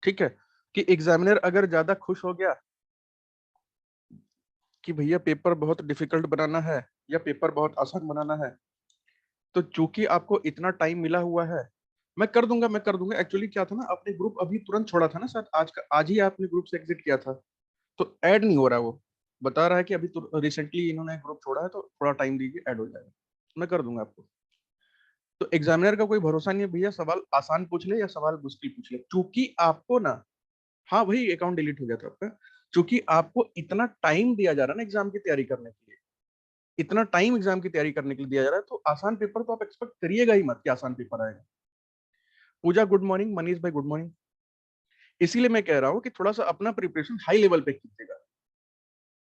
ठीक है, कि एग्जामिनर अगर ज्यादा खुश हो गया कि भैया पेपर बहुत डिफिकल्ट बनाना है या पेपर बहुत आसान बनाना है, तो चूंकि आपको इतना टाइम मिला हुआ है, मैं कर दूंगा। एक्चुअली क्या था ना, आपने ग्रुप अभी तुरंत छोड़ा था ना सर, आज ही आपने ग्रुप से एग्जिट किया था, तो ऐड नहीं हो रहा, वो बता रहा है कि अभी रिसेंटली इन्होंने ग्रुप छोड़ा है, तो थोड़ा टाइम दीजिए, ऐड हो जाएगा। मैं कर दूंगा आपको। तो एग्जामिनर का कोई भरोसा नहीं है भैया, सवाल आसान पूछ ले या सवाल मुश्किल पूछ ले, चूंकि आपको ना, हाँ वही अकाउंट डिलीट हो गया था आपका, चूंकि आपको इतना टाइम दिया जा रहा है ना एग्जाम की तैयारी करने के लिए, इतना टाइम एग्जाम की तैयारी करने के लिए दिया जा रहा है, तो आसान पेपर तो आप एक्सपेक्ट करिएगा ही मत कि आसान पेपर आएगा। पूजा गुड मॉर्निंग, मनीष भाई गुड मॉर्निंग। इसीलिए मैं कह रहा हूँ कि थोड़ा सा अपना प्रिपरेशन हाई लेवल पे कीजिएगा,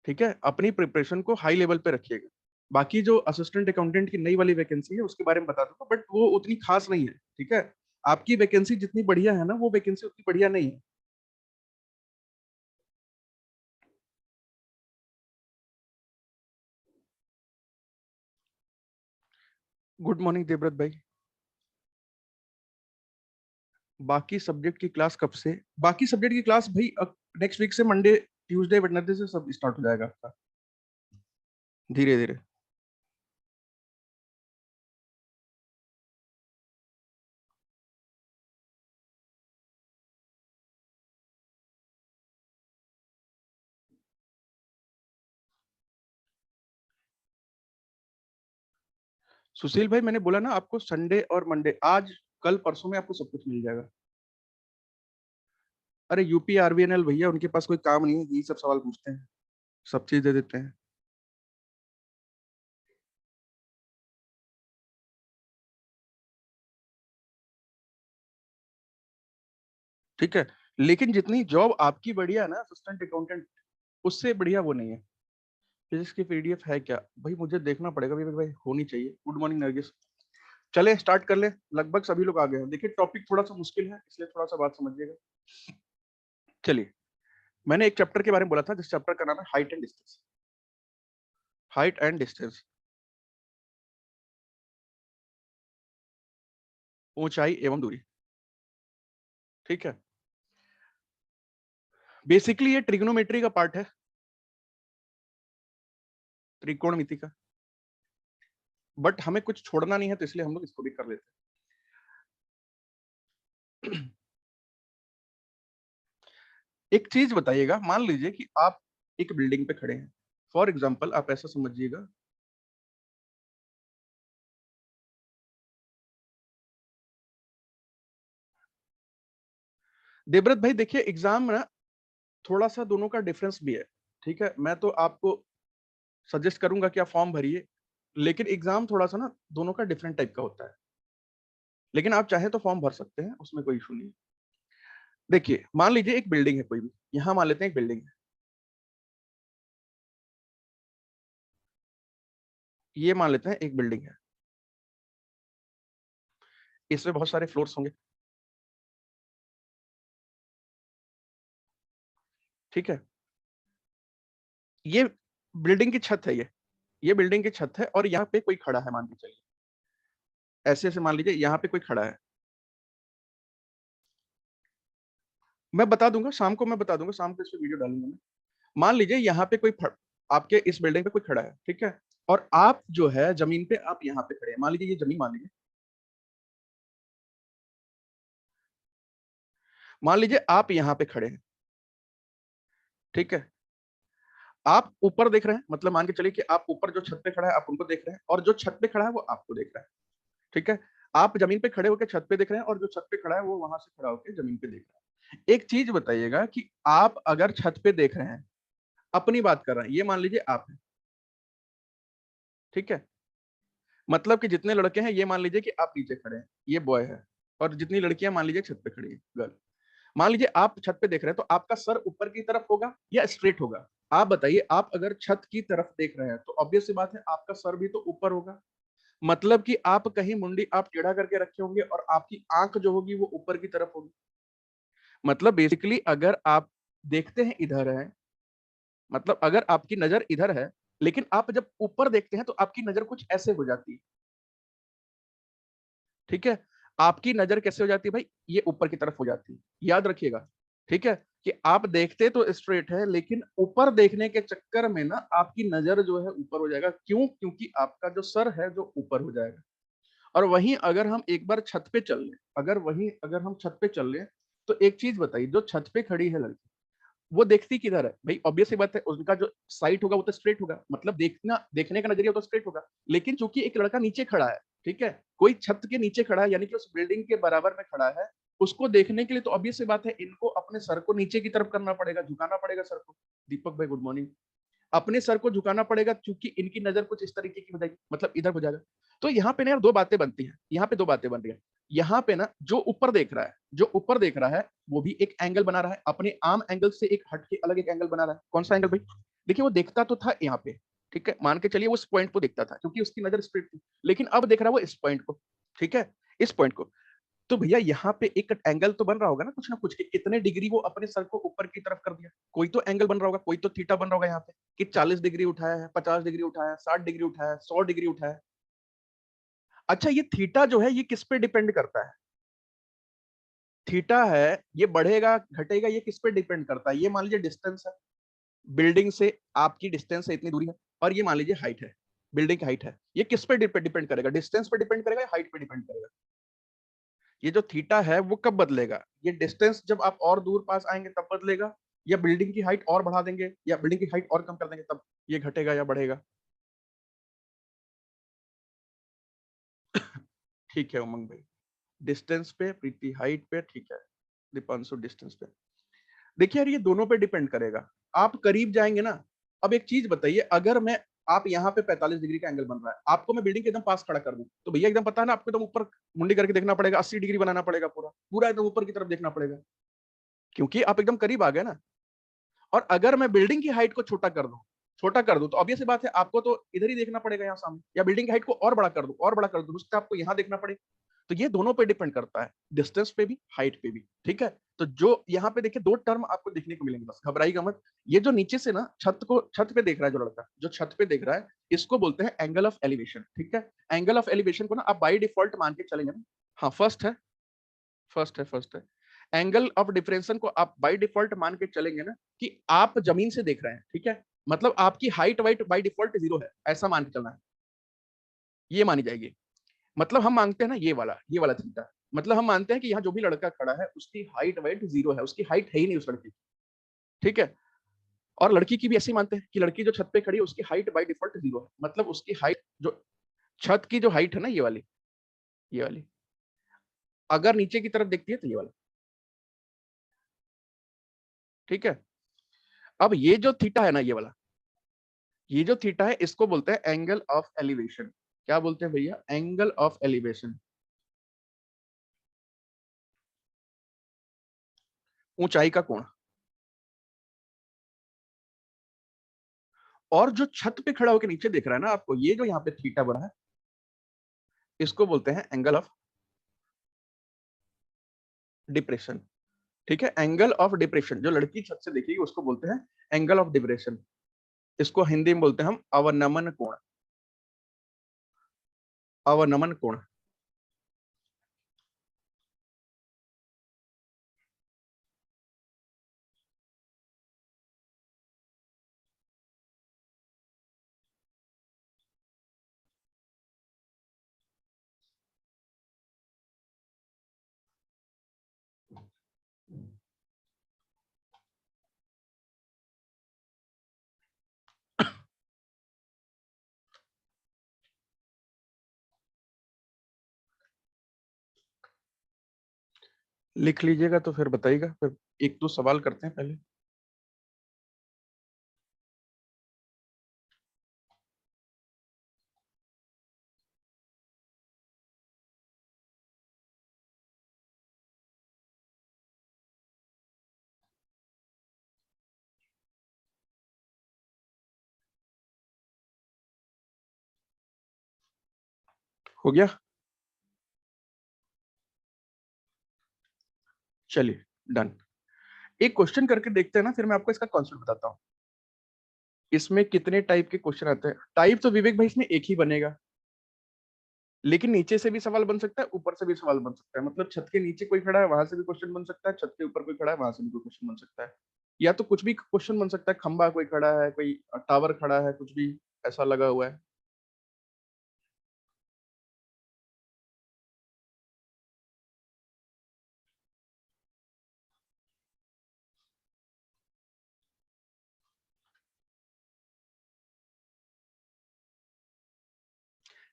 ठीक है, अपनी प्रिपरेशन को हाई लेवल पे रखिएगा। बाकी जो असिस्टेंट अकाउंटेंट की नई वाली वैकेंसी है उसके बारे में बता दूंगा, बट वो उतनी खास नहीं है, ठीक है। आपकी वैकेंसी जितनी बढ़िया है ना, वो वैकेंसी उतनी बढ़िया नहीं है। गुड मॉर्निंग देवव्रत भाई। बाकी सब्जेक्ट की क्लास कब से? बाकी सब्जेक्ट की क्लास भाई नेक्स्ट वीक से, मंडे ट्यूसडे वेडनेसडे से सब स्टार्ट हो जाएगा आपका, धीरे धीरे। सुशील भाई मैंने बोला ना आपको, संडे और मंडे, आज कल परसों में आपको सब कुछ मिल जाएगा। अरे यूपी आरबीएनएल भैया, उनके पास कोई काम नहीं है, यही सब सवाल पूछते हैं, सब चीज दे देते हैं। ठीक है, लेकिन जितनी जॉब आपकी बढ़िया है ना असिस्टेंट अकाउंटेंट, उससे बढ़िया वो नहीं है। फिजिक्स की पीडीएफ है क्या भाई? मुझे देखना पड़ेगा भाई, भाई होनी चाहिए। Good morning Nargis. चले स्टार्ट कर ले, लगभग सभी लोग आ गए हैं। देखिए टॉपिक थोड़ा सा मुश्किल है, इसलिए थोड़ा सा बात समझिएगा। चलिए, मैंने एक चैप्टर के बारे में बोला था, जिस चैप्टर का नाम है height and distance. Height and distance, ऊंचाई एवं दूरी। ठीक है, बेसिकली ये ट्रिग्नोमेट्री का पार्ट है, त्रिकोणमिति का। बट हमें कुछ छोड़ना नहीं है, तो इसलिए हम लोग इसको भी कर लेते हैं। एक चीज बताइएगा, मान लीजिए कि आप एक बिल्डिंग पे खड़े हैं, फॉर एग्जाम्पल आप ऐसा समझिएगा, देवव्रत भाई देखिए एग्जाम ना थोड़ा सा दोनों का डिफरेंस भी है, ठीक है। मैं तो आपको सजेस्ट करूंगा कि आप फॉर्म भरिए, लेकिन एग्जाम थोड़ा सा ना दोनों का डिफरेंट टाइप का होता है, लेकिन आप चाहे तो फॉर्म भर सकते हैं, उसमें कोई इशू नहीं है। देखिए मान लीजिए एक बिल्डिंग है कोई भी, यहां मान लेते हैं एक बिल्डिंग है, ये मान लेते हैं एक बिल्डिंग है, इसमें बहुत सारे फ्लोर्स होंगे, ठीक है। ये बिल्डिंग की छत है, ये बिल्डिंग की छत है, और यहाँ पे कोई खड़ा है, मान के चलिए ऐसे ऐसे, मान लीजिए यहाँ पे कोई खड़ा है। मैं बता दूंगा शाम को, मैं बता दूंगा शाम को, इस पे वीडियो डालूंगा मैं। मान लीजिए यहाँ पे आपके इस बिल्डिंग पे कोई खड़ा है, ठीक है, और आप जो है जमीन पे, आप यहाँ पे खड़े हैं, मान लीजिए ये जमीन, मान लीजिए आप यहाँ पे खड़े हैं, ठीक है। आप ऊपर देख रहे हैं, मतलब मान के चलिए कि आप ऊपर जो छत पे खड़ा है आप उनको देख रहे हैं, और जो छत पे खड़ा है वो आपको देख रहा है, ठीक है। आप जमीन पे खड़े होकर छत पे देख रहे हैं, और जो छत पे खड़ा है वो वहां से खड़ा होकर जमीन पे देख रहा है। एक चीज बताइएगा कि आप अगर छत पे देख रहे हैं, अपनी बात कर रहे हैं, ये मान लीजिए आप हैं, ठीक है। मतलब कि जितने लड़के हैं, ये मान लीजिए कि आप नीचे खड़े हैं, ये बॉय है, और जितनी लड़कियां मान लीजिए छत पे खड़ी है, गर्ल। मान लीजिए आप छत पे देख रहे हैं, तो आपका सर ऊपर की तरफ होगा या स्ट्रेट होगा? आप बताइए, आप अगर छत की तरफ देख रहे हैं तो ऑब्वियस सी बात है आपका सर भी तो ऊपर होगा, मतलब कि आप कहीं मुंडी आप टेढ़ा करके रखे होंगे, और आपकी आंख जो होगी वो ऊपर की तरफ होगी। मतलब बेसिकली अगर आप देखते हैं इधर है, मतलब अगर आपकी नजर इधर है, लेकिन आप जब ऊपर देखते हैं तो आपकी नजर कुछ ऐसे हो जाती है, ठीक है। आपकी नजर कैसे हो जाती है भाई? ये ऊपर की तरफ हो जाती है, याद रखिएगा। ठीक है, कि आप देखते तो स्ट्रेट है, लेकिन ऊपर देखने के चक्कर में ना आपकी नजर जो है ऊपर हो जाएगा। क्यों? क्योंकि आपका जो सर है जो ऊपर हो जाएगा। और वहीं अगर हम एक बार छत पे चल लें, अगर हम छत पे चल लें, तो एक चीज बताइए, जो छत पे खड़ी है लड़की, वो देखती किधर है भाई? ऑब्वियस सी बात है, उनका जो साइट होगा वो तो स्ट्रेट होगा, मतलब देखने का नजरिया तो स्ट्रेट होगा। लेकिन चूंकि एक लड़का नीचे खड़ा है, ठीक है, कोई छत के नीचे खड़ा है, यानी कि उस बिल्डिंग के बराबर में खड़ा है, उसको देखने के लिए तो ऑब्वियस सी बात है, इनको अपने सर को नीचे की तरफ करना पड़ेगा, झुकाना पड़ेगा सर को। दीपक भाई गुड मॉर्निंग। अपने सर को झुकाना पड़ेगा, क्योंकि इनकी नजर कुछ इस तरीके की हो जाएगी, मतलब इधर हो जाएगा। तो यहाँ पे ना यार दो बातें बनती हैं, यहाँ पे दो बातें बन रही है। यहाँ पे ना जो ऊपर देख रहा है, वो भी एक एंगल बना रहा है, अपने आम एंगल से एक हट के अलग एक एंगल बना रहा है। कौन सा एंगल भाई? देखिए, वो देखता तो था यहाँ पे, ठीक है, मान के चलिए वो इस पॉइंट को देखता था, क्योंकि उसकी नजर स्ट्रेट थी, लेकिन अब देख रहा है वो इस पॉइंट को, ठीक है, इस पॉइंट को। तो भैया यहाँ पे एक एंगल तो बन रहा होगा ना कुछ, कि कितने डिग्री वो अपने सर को ऊपर की तरफ कर दिया, कोई तो एंगल बन रहा होगा, कोई तो थीटा बन रहा होगा यहाँ पे, कि 40 डिग्री उठाया है, 50 डिग्री उठाया है, 60 डिग्री उठाया है, 100 डिग्री उठाया है। अच्छा, ये थीटा जो है ये किस पे डिपेंड करता है? थीटा है, ये बढ़ेगा घटेगा, ये किस पे डिपेंड करता है? ये मान लीजिए डिस्टेंस है, बिल्डिंग से आपकी डिस्टेंस है, इतनी दूरी है, और ये मान लीजिए हाइट है, बिल्डिंग की हाइट है। ये किस पे डिपेंड करेगा? डिस्टेंस पे डिपेंड करेगा या हाइट पे डिपेंड करेगा? ये जो थीटा है वो कब बदलेगा? ये डिस्टेंस जब आप और दूर पास आएंगे तब बदलेगा, या बिल्डिंग की हाइट और बढ़ा देंगे या बिल्डिंग की हाइट और कम कर देंगे तब ये घटेगा या बढ़ेगा? ठीक है उमंग भाई, डिस्टेंस पे, प्रीति हाइट पे, ठीक है, दीपांशु डिस्टेंस पे। देखिए यार, ये दोनों पे डिपेंड करेगा, आप करीब जाएंगे ना। अब एक चीज बताइए, अगर मैं, आप यहाँ पे 45 डिग्री का एंगल बन रहा है, आपको मैं बिल्डिंग के एकदम पास खड़ा कर दूं, तो भैया एकदम पता है ना, आपको एकदम ऊपर मुंडी करके देखना पड़ेगा, 80 डिग्री बनाना पड़ेगा, पूरा पूरा एकदम ऊपर की तरफ देखना पड़ेगा, क्योंकि आप एकदम करीब आ गए ना। और अगर मैं बिल्डिंग की हाइट को छोटा कर दूं तो ऑब्वियस बात है, आपको तो इधर ही देखना पड़ेगा यहाँ सामने, या बिल्डिंग की हाइट को और बड़ा कर दूं उससे आपको यहाँ देखना पड़ेगा। तो ये दोनों पे डिपेंड करता है, डिस्टेंस पे भी, हाइट पे भी, ठीक है। तो जो यहाँ पे देखिए, दो टर्म आपको देखने को मिलेंगे, बस घबराइएगा मत। ये जो नीचे से ना छत पे देख रहा है जो लड़का, जो छत पे देख रहा है, इसको बोलते हैं एंगल ऑफ एलिवेशन, ठीक है। एंगल ऑफ एलिवेशन को ना आप बाई डिफॉल्ट मान के चलेंगे ना। हाँ, फर्स्ट है। एंगल ऑफ डिफरेंशन को आप बाय डिफॉल्ट मान के चलेंगे ना, कि आप जमीन से देख रहे हैं, ठीक है, मतलब आपकी हाइट वाइट बाय डिफॉल्ट 0 है, ऐसा मान के चलना है, ये मानी जाएगी। मतलब हम मांगते हैं ना, ये वाला थीटा, मतलब हम मानते हैं कि यहाँ जो भी लड़का खड़ा है उसकी हाइट वाइट 0 है, उसकी हाइट है ही नहीं उस लड़की की, ठीक है। और लड़की की भी ऐसे ही मानते हैं कि लड़की जो छत पे खड़ी है उसकी हाइट बाय डिफॉल्ट 0 है, मतलब उसकी हाइट जो छत की जो हाइट है ना, ये वाली अगर नीचे की तरफ देखती है तो ये वाला, ठीक है। अब ये जो थीटा है ना, ये जो थीटा है इसको बोलते हैं एंगल ऑफ एलिवेशन। क्या बोलते हैं भैया? एंगल ऑफ एलिवेशन, ऊंचाई का कोण। और जो छत पे खड़ा होकर नीचे देख रहा है ना आपको, ये जो यहाँ पे थीटा बना है, इसको बोलते हैं एंगल ऑफ डिप्रेशन, ठीक है। एंगल ऑफ डिप्रेशन, जो लड़की छत से देखेगी उसको बोलते हैं एंगल ऑफ डिप्रेशन। इसको हिंदी में बोलते हैं हम अवनमन कोण, अवनमन कोण। लिख लीजिएगा तो फिर बताइएगा, फिर एक दो सवाल करते हैं पहले। हो गया? चलिए, डन। एक क्वेश्चन करके देखते हैं ना, फिर मैं आपको इसका कॉन्सेप्ट बताता हूँ। इसमें कितने टाइप के क्वेश्चन आते हैं? टाइप तो विवेक भाई इसमें एक ही बनेगा, लेकिन नीचे से भी सवाल बन सकता है, ऊपर से भी सवाल बन सकता है। मतलब छत के नीचे कोई खड़ा है, वहां से भी क्वेश्चन बन सकता है, छत के ऊपर कोई खड़ा है, वहां से भी कोई क्वेश्चन बन सकता है। या तो कुछ भी क्वेश्चन बन सकता है, खंबा कोई खड़ा है, कोई टावर खड़ा है, कुछ भी ऐसा लगा हुआ है।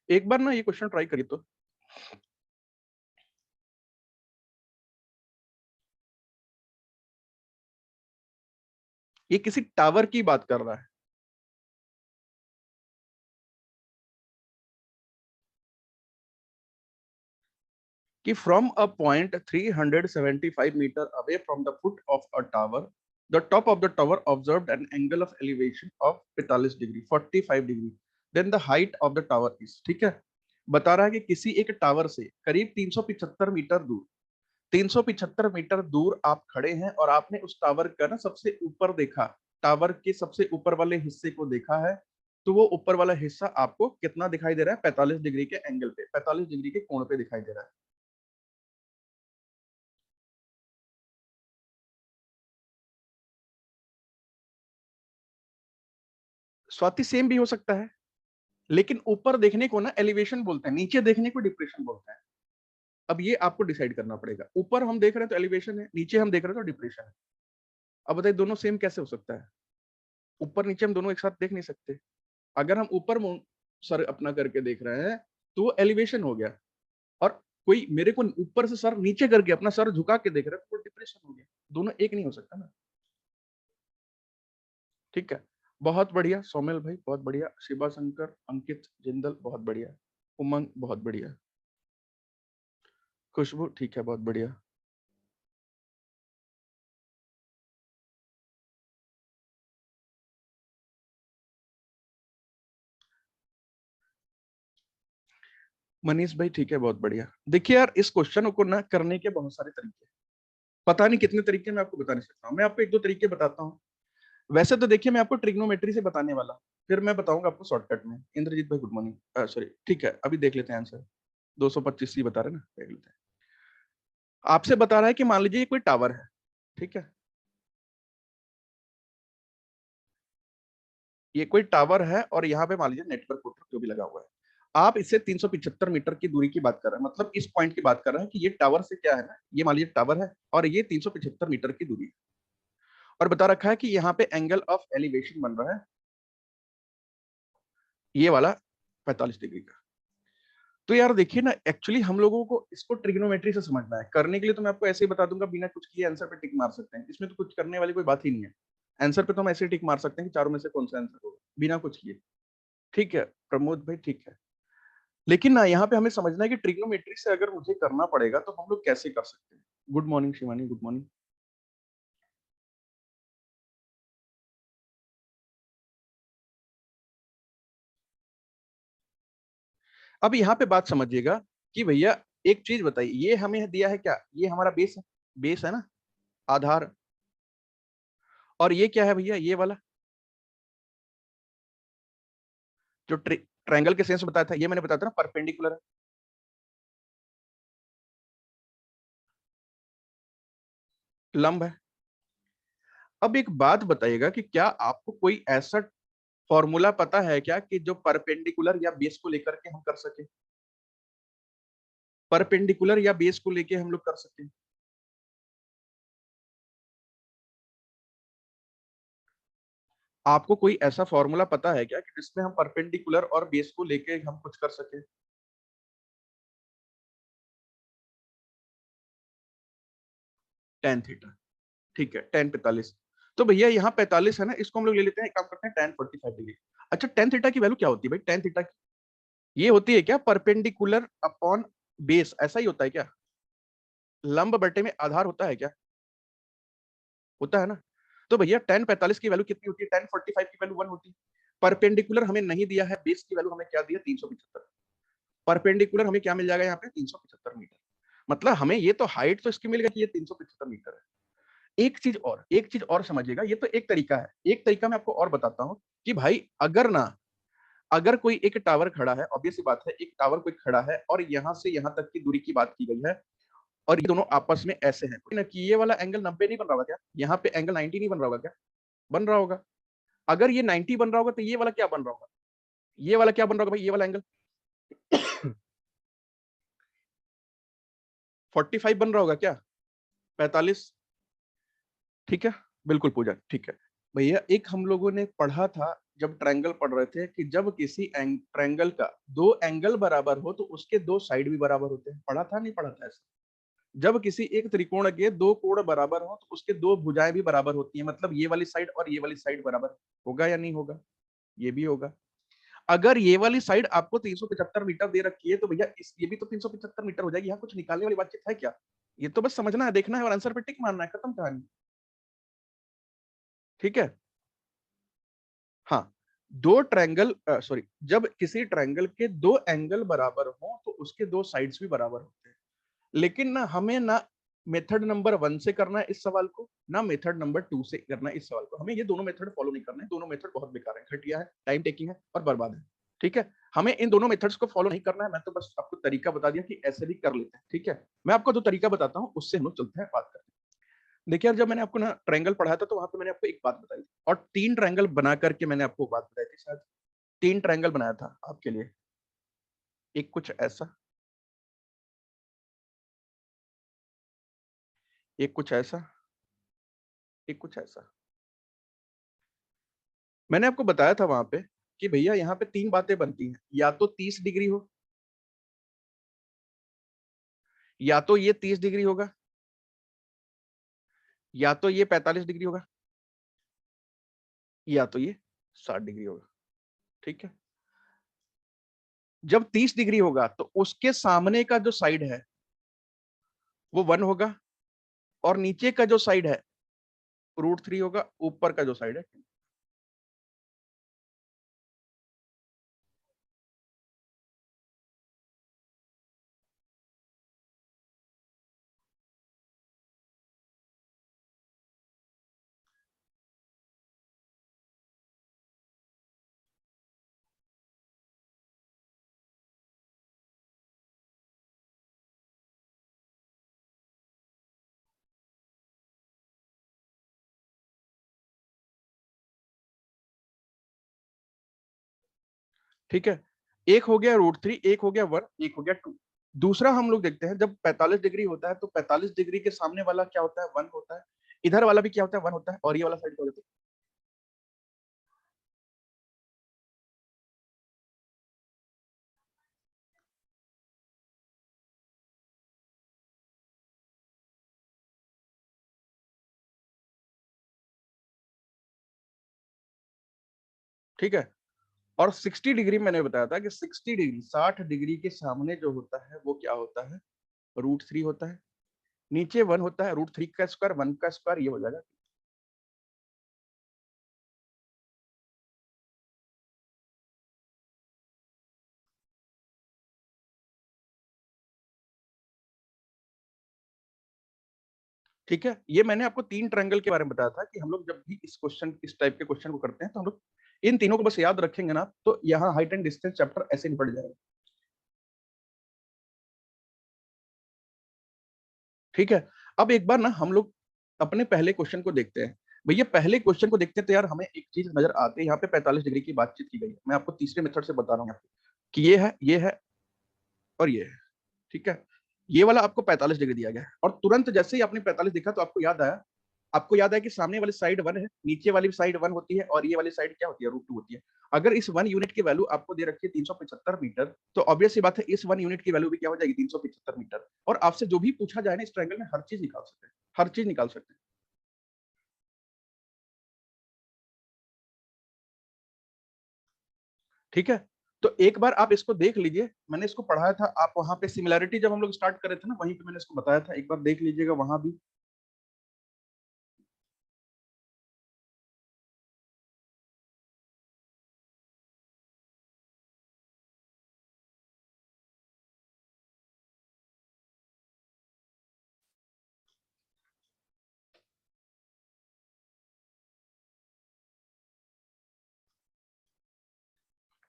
एक बार ना ये क्वेश्चन ट्राई करिए तो। ये किसी टावर की बात कर रहा है कि from a point 375 metre away from the foot of a tower, the top of the tower observed an angle of elevation of 45 degree 45 degree, then the height of the tower is. ठीक है, बता रहा है कि किसी एक tower से करीब 375 मीटर दूर, 375 मीटर दूर आप खड़े हैं और आपने उस टावर का ना सबसे ऊपर देखा, टावर के सबसे ऊपर वाले हिस्से को देखा है। तो वो ऊपर वाला हिस्सा आपको कितना दिखाई दे रहा है? 45 डिग्री के एंगल पे, 45 डिग्री के कोण पे दिखाई दे रहा है। स्वाति सेम भी हो सकता है, लेकिन ऊपर देखने को ना एलिवेशन बोलते हैं, नीचे देखने को डिप्रेशन बोलते हैं। अब ये आपको डिसाइड करना पड़ेगा। ऊपर हम देख रहे हैं तो एलिवेशन है, नीचे हम देख रहे हैं तो डिप्रेशन है। अब बताइए दोनों सेम कैसे हो सकता है? ऊपर नीचे हम दोनों एक साथ देख नहीं सकते। अगर हम ऊपर सर अपना करके देख रहे हैं तो वो एलिवेशन हो गया, और कोई मेरे को ऊपर से सर नीचे करके अपना सर झुका के देख रहा है तो डिप्रेशन हो गया। दोनों एक नहीं हो सकता ना। ठीक है, बहुत बढ़िया सोमेल भाई, बहुत बढ़िया। शिवा शंकर, अंकित जिंदल, बहुत बढ़िया। उमंग, बहुत बढ़िया। खुशबू, ठीक है, बहुत बढ़िया। मनीष भाई, ठीक है, बहुत बढ़िया। देखिए यार, इस क्वेश्चन को ना करने के बहुत सारे तरीके, पता नहीं कितने तरीके मैं आपको बता नहीं सकता हूँ। मैं आपको एक दो तरीके बताता हूँ। वैसे तो देखिए, मैं आपको ट्रिग्नोमेट्री से बताने वाला हूँ, फिर मैं बताऊंगा आपको शॉर्टकट में। इंद्रजीत भाई, गुड मॉर्निंग, सॉरी, ठीक है, अभी देख लेते हैं आंसर। 225 ही बता रहे हैं ना, देख लेते हैं। आपसे बता रहा है कि मान लीजिए ये कोई टावर है, ठीक है, ये कोई टावर है और यहाँ पे मान लीजिए नेटवर्क रूटर जो भी लगा हुआ है। आप इससे 375 मीटर की दूरी की बात कर रहे हैं, मतलब इस पॉइंट की बात कर रहे हैं कि ये टावर से क्या है ना, ये मान लीजिए टावर है और ये 375 मीटर की दूरी है। और बता रखा है कि यहाँ पे एंगल ऑफ एलिवेशन बन रहा है ये वाला 45 डिग्री का। तो यार देखिए ना, एक्चुअली हम लोगों को इसको ट्रिग्नोमेट्री से समझना है। करने के लिए तो मैं आपको ऐसे ही बता दूंगा, बिना कुछ किए आंसर पे टिक मार सकते हैं। इसमें तो कुछ करने वाली कोई बात ही नहीं है। आंसर पे तो हम ऐसे ही टिक मार सकते हैं कि चारों में से कौन सा आंसर होगा, बिना कुछ किए। ठीक है प्रमोद भाई, ठीक है। लेकिन ना यहाँ पे हमें समझना है कि ट्रिग्नोमेट्री से अगर मुझे करना पड़ेगा तो हम लोग कैसे कर सकते हैं। Good morning Shivani, good morning. अब यहाँ पे बात समझिएगा कि भैया, एक चीज बताइए, ये हमें दिया है क्या? ये हमारा बेस है, बेस है ना, आधार। और ये क्या है भैया? ये वाला जो ट्रायंगल के सेंस बताया था, ये मैंने बताया था ना, परपेंडिकुलर है, लंब है। अब एक बात बताइएगा कि क्या आपको कोई ऐसा फॉर्मूला पता है क्या कि जो परपेंडिकुलर या बेस को लेकर के हम कर सके? परपेंडिकुलर या बेस को लेके हम लोग कर सकते हैं? आपको कोई ऐसा फॉर्मूला पता है क्या कि जिसमें हम परपेंडिकुलर और बेस को लेके हम कुछ कर सके? टेन थीटा, ठीक है, टेन 45। तो भैया यहाँ 45 है ना, इसको हम लोग ले लेते हैं, एक काम करते हैं, टेन 45 डिग्री। अच्छा, टेन थीटा की वैल्यू क्या होती है भाई? टेन थीटा की ये होती है क्या, परपेंडिकुलर अपॉन बेस, ऐसा ही होता है क्या? लंब बटे में आधार होता है क्या? होता है ना। तो भैया टेन 45 की वैल्यू कितनी होती है? टेन 45 की वैल्यू 1 होती है। परपेंडिकुलर हमें नहीं दिया है, बेस की वैल्यू हमें क्या दिया? 375। परपेंडिकुलर हमें क्या मिल जाएगा यहाँ पे? 375 मीटर। मतलब हमें ये तो हाइट तो इसकी मिल गई कि ये 375 मीटर है। एक चीज और समझिएगा, ये तो एक तरीका है। एक तरीका मैं आपको और बताता हूँ कि भाई, अगर ना अगर कोई एक टावर खड़ा है, ऑब्वियस सी बात है, एक टावर कोई खड़ा है और यहां से यहां तक की दूरी की बात की गई है, और ये दोनों आपस में ऐसे हैं ना कि ये वाला एंगल 90 नहीं बन रहा होगा क्या? यहाँ पे एंगल 90 नहीं बन रहा होगा क्या? बन रहा होगा। अगर ये 90 बन रहा होगा तो ये वाला क्या बन रहा होगा? ये वाला क्या बन रहा होगा भाई? ये वाला एंगल 45 बन रहा होगा क्या? 45। ठीक है, बिल्कुल पूजा, ठीक है। भैया एक हम लोगों ने पढ़ा था जब ट्रायंगल पढ़ रहे थे कि जब किसी ट्रायंगल का दो एंगल बराबर हो तो उसके दो साइड भी बराबर होते हैं। पढ़ा था नहीं पढ़ा था ऐसा? जब किसी एक त्रिकोण के दो कोण बराबर हो तो उसके दो भुजाएं भी बराबर होती हैं, मतलब ये वाली साइड और ये वाली साइड बराबर होगा या नहीं होगा? ये भी होगा। अगर ये वाली साइड आपको 375 मीटर दे रखी है तो भैया इस ये भी तो 375 मीटर हो जाएगी। यहाँ कुछ निकालने वाली बातचीत है क्या? ये तो बस समझना है, देखना है और आंसर पे टिक मारना है, खत्म कहानी। ठीक है। हाँ, दो ट्रायंगल सॉरी, जब किसी ट्रायंगल के दो एंगल बराबर हो तो उसके दो साइड्स भी बराबर होते हैं। लेकिन ना हमें ना मेथड नंबर 1 से करना है इस सवाल को, ना मेथड नंबर 2 से करना है इस सवाल को। हमें ये दोनों मेथड फॉलो नहीं करना है। दोनों मेथड बहुत बेकार है, घटिया है, टाइम टेकिंग है और बर्बाद है। ठीक है, हमें इन दोनों मेथड्स को फॉलो नहीं करना है। मैं तो बस आपको तरीका बता दिया कि ऐसे भी कर लेते हैं। ठीक है, मैं आपको जो तरीका बताता हूँ उससे हम लोग चलते हैं, बात करते हैं। देखिए यार, जब मैंने आपको ना ट्रायंगल पढ़ा था तो वहां पे मैंने आपको एक बात बताई थी, और तीन ट्रायंगल बना करके मैंने आपको बात बताई थी शायद। तीन ट्रायंगल बनाया था आपके लिए। एक कुछ ऐसा, एक कुछ ऐसा, एक कुछ ऐसा। मैंने आपको बताया था वहां पे कि भैया यहाँ पे तीन बातें बनती हैं, या तो 30 डिग्री हो, या तो ये 30 डिग्री होगा, या तो ये 45 डिग्री होगा, या तो ये 60 डिग्री होगा। ठीक है। जब 30 डिग्री होगा तो उसके सामने का जो साइड है वो 1 होगा, और नीचे का जो साइड है √3 होगा, ऊपर का जो साइड है। ठीक है, एक हो गया √3, एक हो गया 1, एक हो गया 2। दूसरा हम लोग देखते हैं, जब 45 डिग्री होता है तो 45 डिग्री के सामने वाला क्या होता है? 1 होता है। इधर वाला भी क्या होता है? 1 होता है, और ये वाला साइड क्या होता है? ठीक है। और 60 डिग्री मैंने बताया था कि 60 डिग्री, 60 डिग्री के सामने जो होता है वो क्या होता है? √3 होता है। नीचे 1 होता है, √3 का स्क्वायर, 1 का स्क्वायर, ये हो जाएगा। ठीक है, ये मैंने आपको तीन ट्रायंगल के बारे में बताया था कि हम लोग जब भी इस क्वेश्चन, इस टाइप के क्वेश्चन को करते हैं तो हम लोग इन तीनों को बस याद रखेंगे ना, तो यहाँ हाइट एंड डिस्टेंस चैप्टर ऐसे निपट जाएगा। ठीक है। अब एक बार ना हम लोग अपने पहले क्वेश्चन को देखते हैं। भैया पहले क्वेश्चन को देखते हैं तो यार हमें एक चीज नजर आती है, यहाँ पे 45 डिग्री की बातचीत की गई है। मैं आपको तीसरे मेथड से बता रहा हूँ आपको कि ये है और ये है। ठीक है, ये वाला आपको 45 डिग्री दिया गया है, और तुरंत जैसे ही आपने 45 दिखा तो आपको याद आया कि सामने वाली साइड 1 है, नीचे वाली साइड 1 होती है, और ये वाली साइड क्या होती है? √2 होती है। अगर इस 1 यूनिट की वैल्यू आपको दे रखी है 375 मीटर, तो ऑब्वियस सी बात है इस 1 यूनिट की वैल्यू भी क्या हो जाएगी? 375 मीटर। और आपसे जो भी पूछा जाए ना इस ट्रायंगल में, हर चीज निकाल सकते हैं, हर चीज निकाल सकते हैं। ठीक है, तो एक बार आप इसको देख लीजिए, मैंने इसको पढ़ाया था। आप वहां पे सिमिलैरिटी जब हम लोग स्टार्ट कर रहे थे ना, वहीं पे मैंने इसको बताया था, एक बार देख लीजिएगा वहां भी।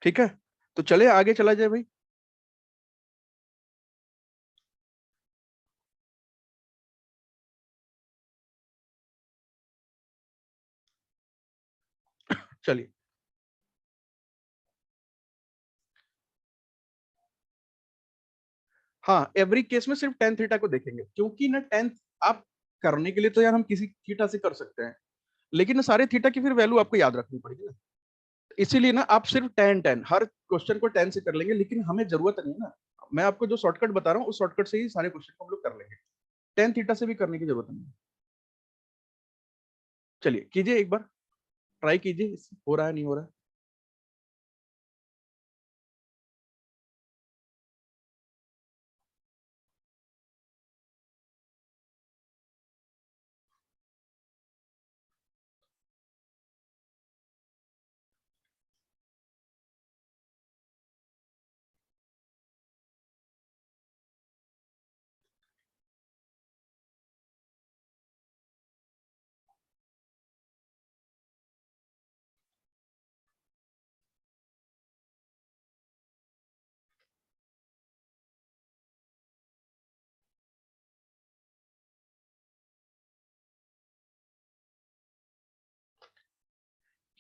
ठीक है, तो चले आगे चला जाए भाई। चलिए, हाँ एवरी केस में सिर्फ टेन थीटा को देखेंगे, क्योंकि ना टेन आप करने के लिए तो यार हम किसी थीटा से कर सकते हैं, लेकिन ना सारे थीटा की फिर वैल्यू आपको याद रखनी पड़ेगी ना। इसीलिए ना आप सिर्फ टेन टेन हर क्वेश्चन को टेन से कर लेंगे, लेकिन हमें जरूरत नहीं ना। मैं आपको जो शॉर्टकट बता रहा हूँ उस शॉर्टकट से ही सारे क्वेश्चन को हम लोग कर लेंगे, टेन थीटा से भी करने की जरूरत नहीं है। चलिए कीजिए एक बार, ट्राई कीजिए, हो रहा है नहीं हो रहा है।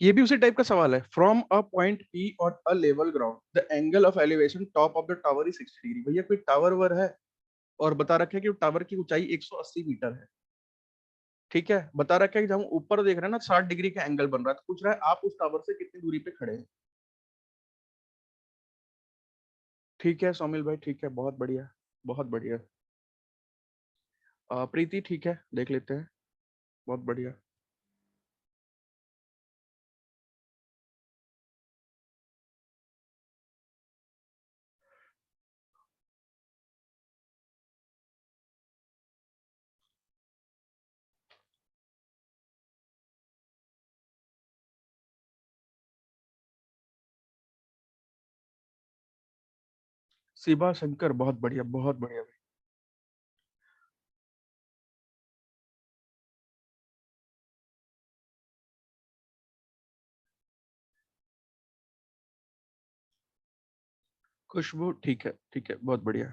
ये भी उसी टाइप का सवाल है। From a point P on a level ground the angle of elevation top of the tower is 60 degree. भैया कोई टावर वर है और बता रखा है कि टावर की ऊंचाई 180 मीटर है। ठीक है, बता रखा है कि जब हम ऊपर देख रहे हैं ना 60 डिग्री का एंगल बन रहा है, तो पूछ रहा है आप उस टावर से कितनी दूरी पे खड़े हैं। ठीक है सोमिल भाई, ठीक है, बहुत बढ़िया, बहुत बढ़िया। प्रीति ठीक है, देख लेते हैं, बहुत बढ़िया। शिवा शंकर, बहुत बढ़िया, बहुत बढ़िया भाई। खुशबू ठीक है, ठीक है, बहुत बढ़िया।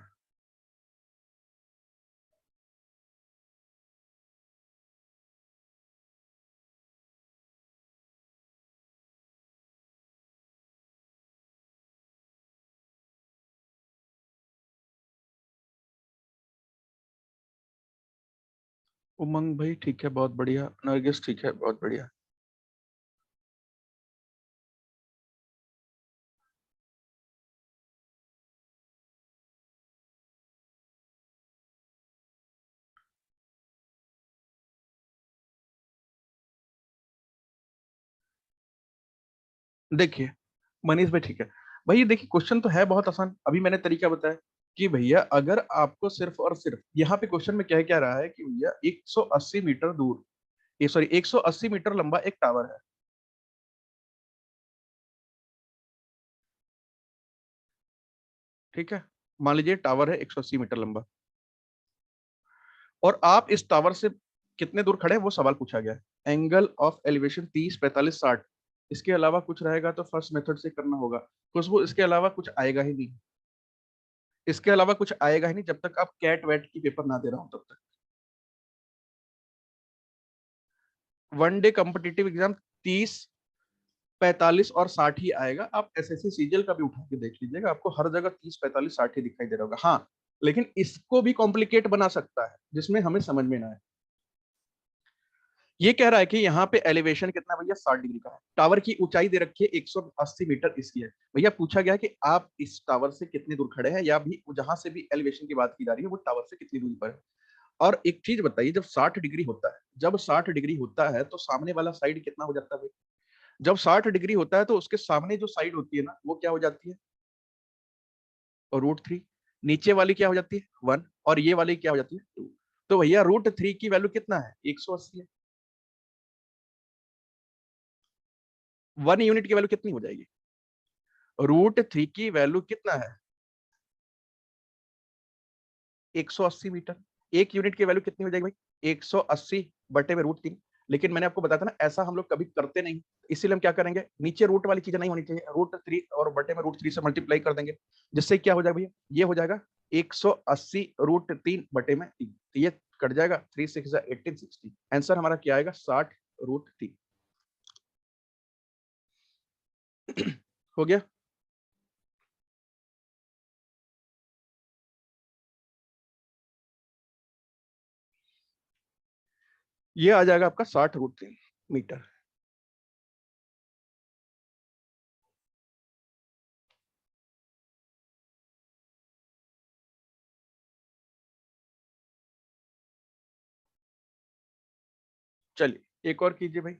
उमंग भाई ठीक है, बहुत बढ़िया। नरगिस ठीक है, बहुत बढ़िया। देखिए मनीष भाई ठीक है। भाई देखिए क्वेश्चन तो है बहुत आसान, अभी मैंने तरीका बताया कि भैया अगर आपको सिर्फ और सिर्फ यहाँ पे क्वेश्चन में क्या क्या रहा है कि भैया 180 मीटर दूर, ये सॉरी 180 मीटर लंबा एक टावर है। ठीक है, मान लीजिए टावर है 180 मीटर लंबा, और आप इस टावर से कितने दूर खड़े हैं वो सवाल पूछा गया है। एंगल ऑफ एलिवेशन 30, 45, 60, इसके अलावा कुछ रहेगा तो फर्स्ट मेथड से करना होगा। खुशबू इसके अलावा कुछ आएगा ही नहीं, इसके अलावा कुछ आएगा ही नहीं जब तक आप कैट वैट की पेपर ना दे रहा हूं तब तक। वन डे कॉम्पिटिटिव एग्जाम 30, 45 और 60 ही आएगा। आप एसएससी सीजीएल का भी उठा के देख लीजिएगा, आपको हर जगह 30, 45, 60 ही दिखाई दे रहा होगा। हाँ, लेकिन इसको भी कॉम्प्लिकेट बना सकता है जिसमें हमें समझ में ना आए। ये कह रहा है कि यहाँ पे एलिवेशन कितना है भैया, 60 डिग्री का है। टावर की ऊंचाई दे रखी है 180 मीटर इसकी है। भैया पूछा गया कि आप इस टावर से कितनी दूर खड़े हैं, या भी जहां से भी एलिवेशन की बात की जा रही है वो टावर से कितनी दूरी पर है। और एक चीज बताइए, जब 60 डिग्री होता है, जब 60 डिग्री होता है तो सामने वाला साइड कितना हो जाता है भाई। जब 60 डिग्री होता है तो उसके सामने जो साइड होती है ना वो क्या हो जाती है, √3। नीचे वाली क्या हो जाती है, 1, और ये वाली क्या हो जाती है, 2। तो भैया √3 की वैल्यू कितना है, 180 है। 1 यूनिट की वैल्यू कितनी हो जाएगी, √3 की वैल्यू कितना है, 180 मीटर। 1 यूनिट की वैल्यू कितनी हो जाएगी भाई, 180 बटे में √3। लेकिन मैंने आपको बताया था ना, ऐसा हम लोग कभी करते नहीं, इसीलिए हम क्या करेंगे, नीचे रूट वाली चीजें नहीं होनी चाहिए, √3 और बटे में √3 से मल्टीप्लाई कर देंगे, जिससे क्या हो जाएगा भैया, ये हो जाएगा 180 √3 बटे में 3, तो ये कट जाएगा, 3 6 18 60, आंसर हमारा क्या आएगा, 60√3। हो गया। ये आ जाएगा आपका 60√3 मीटर। चलिए एक और कीजिए भाई।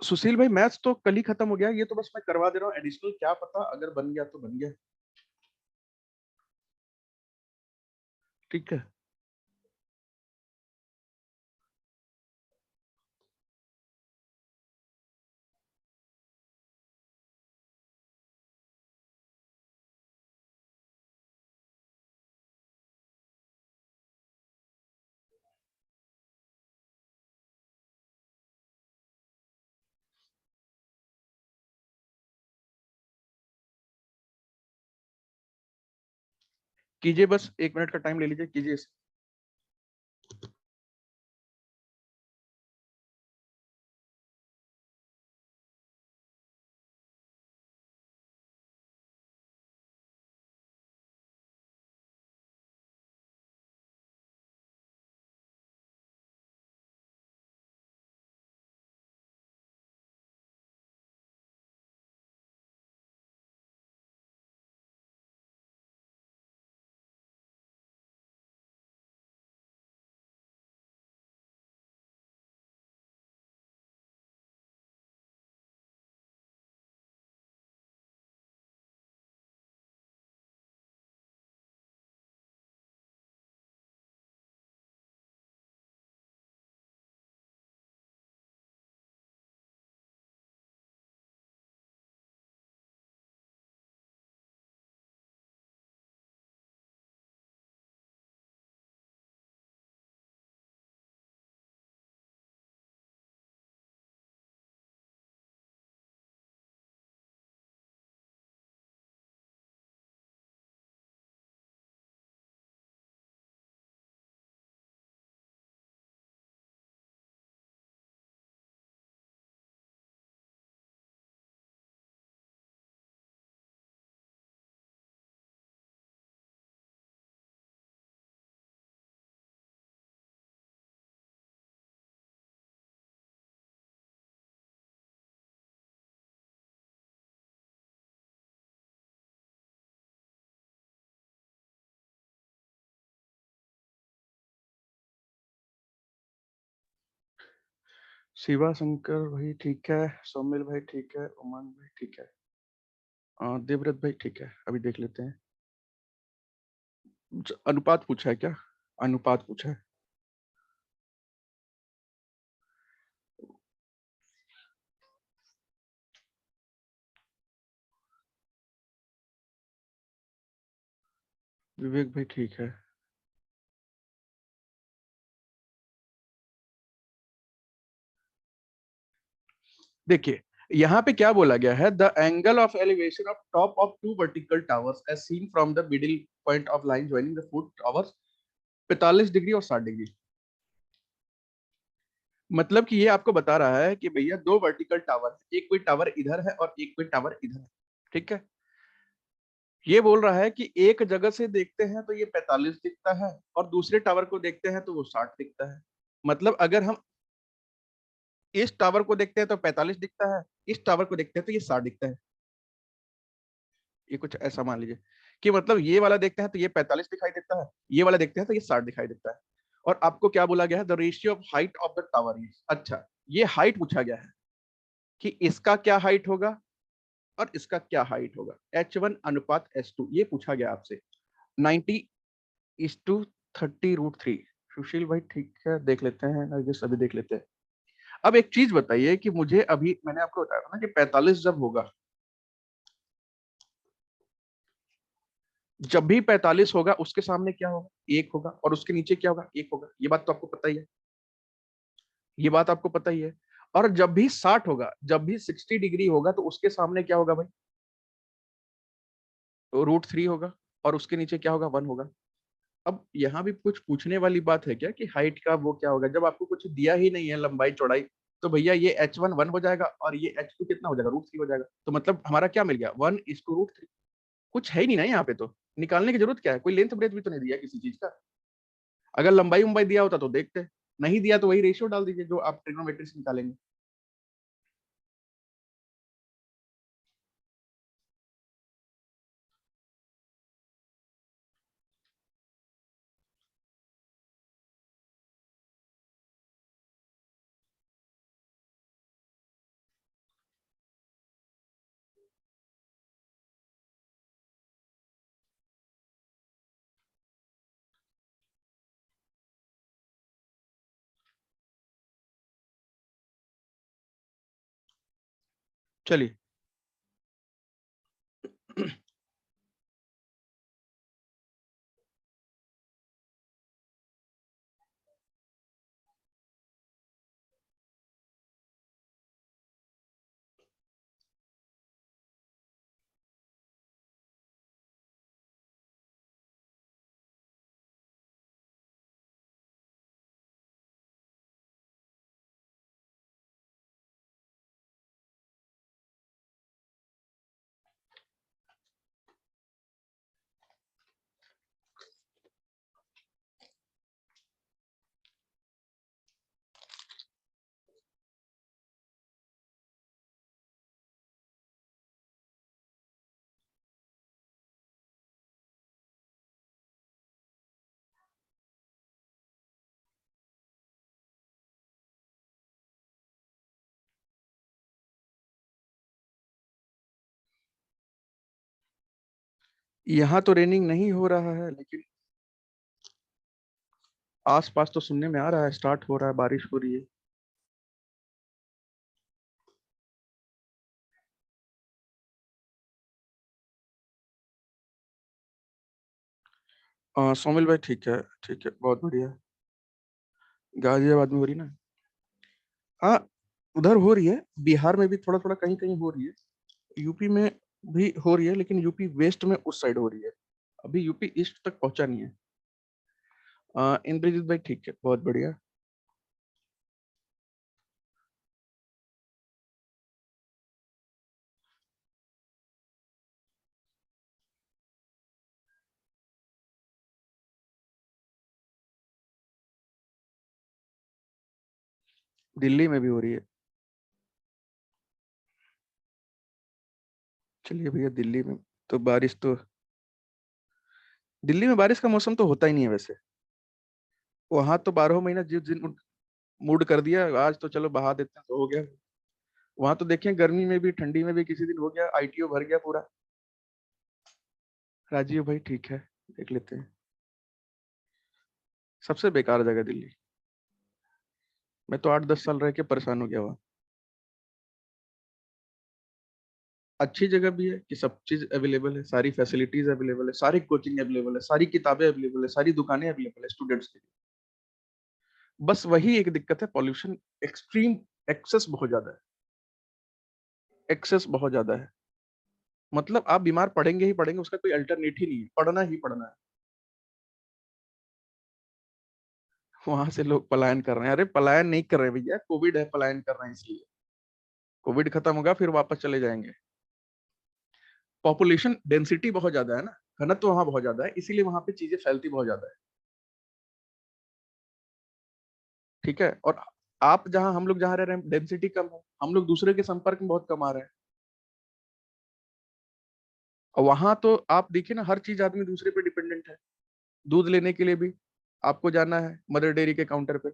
सुशील भाई मैथ्स तो कल ही खत्म हो गया, ये तो बस मैं करवा दे रहा हूँ एडिशनल, क्या पता अगर बन गया तो बन गया। ठीक है। कीजिए, बस 1 मिनट का टाइम ले लीजिए, कीजिए। शिवा शंकर भाई ठीक है, सौमिल भाई ठीक है, उमंग भाई ठीक है, देवव्रत भाई ठीक है, अभी देख लेते हैं। अनुपात पूछा है क्या? अनुपात पूछा है। विवेक भाई ठीक है। देखिए यहाँ पे क्या बोला गया है, the angle of elevation of top of two vertical towers as seen from the middle point of line joining the foot towers 45 degree और 60 डिग्री। मतलब कि ये आपको बता रहा है कि भैया दो वर्टिकल टावर है, एक कोई टावर इधर है और एक कोई टावर इधर है। ठीक है। ये बोल रहा है कि एक जगह से देखते हैं तो ये 45 दिखता है, और दूसरे टावर को देखते हैं तो वो 60 दिखता है। मतलब अगर हम इस टावर को देखते हैं तो 45 दिखता है, इस टावर को देखते हैं तो ये 60 दिखता है। ये कुछ ऐसा मान लीजिए कि मतलब ये वाला देखते हैं तो ये 45 दिखाई देता है, ये वाला देखते हैं तो ये 60 दिखाई देता है। और आपको क्या बोला गया है, the ratio of height of the tower is, अच्छा ये हाइट पूछा गया है कि इसका क्या हाइट होगा और इसका क्या हाइट होगा, H1:S2 ये पूछा गया आपसे। 90:30√3। सुशील भाई ठीक है, देख लेते हैं, अभी देख लेते हैं। अब एक चीज बताइए कि मुझे अभी मैंने आपको बताया था ना कि 45 जब होगा, जब भी 45 होगा उसके सामने क्या होगा, एक होगा, और उसके नीचे क्या होगा, एक होगा। ये बात तो आपको पता ही है, ये बात आपको पता ही है। और जब भी 60 होगा, जब भी 60 डिग्री होगा, तो उसके सामने क्या होगा भाई, तो √3 होगा, और उसके नीचे क्या होगा, 1 होगा। अब यहाँ भी कुछ पूछने वाली बात है क्या कि हाइट का वो क्या होगा, जब आपको कुछ दिया ही नहीं है लंबाई चौड़ाई, तो भैया ये H1 1 हो जाएगा, और ये H2 कितना हो जाएगा, √3 हो जाएगा। तो मतलब हमारा क्या मिल गया, 1:√3। कुछ है ही नहीं ना यहाँ पे, तो निकालने की जरूरत क्या है, कोई लेंथ ब्रेथ भी तो नहीं दिया किसी चीज का। अगर लंबाई उम्बाई दिया होता तो देखते, नहीं दिया तो वही रेशियो डाल दीजिए जो आप ट्रिग्नोमेट्री से निकालेंगे। चलिए। यहाँ तो रेनिंग नहीं हो रहा है, लेकिन आस पास तो सुनने में आ रहा है स्टार्ट हो रहा है, बारिश हो रही है। सोमिल भाई ठीक है, बहुत बढ़िया। गाजियाबाद में हो रही ना? हाँ, उधर हो रही है, बिहार में भी थोड़ा थोड़ा कहीं कहीं हो रही है, यूपी में भी हो रही है, लेकिन यूपी वेस्ट में उस साइड हो रही है, अभी यूपी ईस्ट तक पहुंचा नहीं है। इंद्रजीत भाई ठीक है, बहुत बढ़िया। दिल्ली में भी हो रही है। चलिए भैया, दिल्ली में तो बारिश तो, दिल्ली में बारिश का मौसम तो होता ही नहीं है वैसे। वहां तो 12 महीना जिस दिन मूड कर दिया आज तो चलो बहा देते हैं तो हो गया। वहां तो देखें, गर्मी में भी ठंडी में भी किसी दिन हो गया, आईटीओ भर गया पूरा। राजीव भाई ठीक है, देख लेते हैं। सबसे बेकार जगह दिल्ली, मैं तो 8-10 साल रह के परेशान हो गया वहाँ। अच्छी जगह भी है कि सब चीज अवेलेबल है, सारी फैसिलिटीज अवेलेबल है, सारी कोचिंग अवेलेबल है, सारी किताबें अवेलेबल है, सारी दुकानें अवेलेबल है स्टूडेंट्स के लिए। बस वही एक दिक्कत है, पॉल्यूशन एक्सट्रीम, एक्सेस बहुत ज्यादा है, एक्सेस बहुत ज्यादा है। मतलब आप बीमार पड़ेंगे ही पड़ेंगे, उसका कोई अल्टरनेट ही नहीं है, पढ़ना ही पढ़ना है। वहां से लोग पलायन कर रहे हैं, अरे पलायन नहीं कर रहे भैया, कोविड है, पलायन कर रहे हैं इसलिए। कोविड खत्म होगा फिर वापस चले जाएंगे। पॉपुलेशन डेंसिटी बहुत ज्यादा है ना, घनत्व वहां बहुत ज्यादा है, इसीलिए वहां पे चीजें फैलती बहुत ज्यादा है। ठीक है, और आप जहां, हम लोग जहां रह रहे हैं डेंसिटी कम है, हम लोग दूसरे के संपर्क में बहुत कम आ रहे हैं। और वहां तो आप देखिए ना, हर चीज आदमी दूसरे पे डिपेंडेंट है। दूध लेने के लिए भी आपको जाना है मदर डेयरी के काउंटर पे।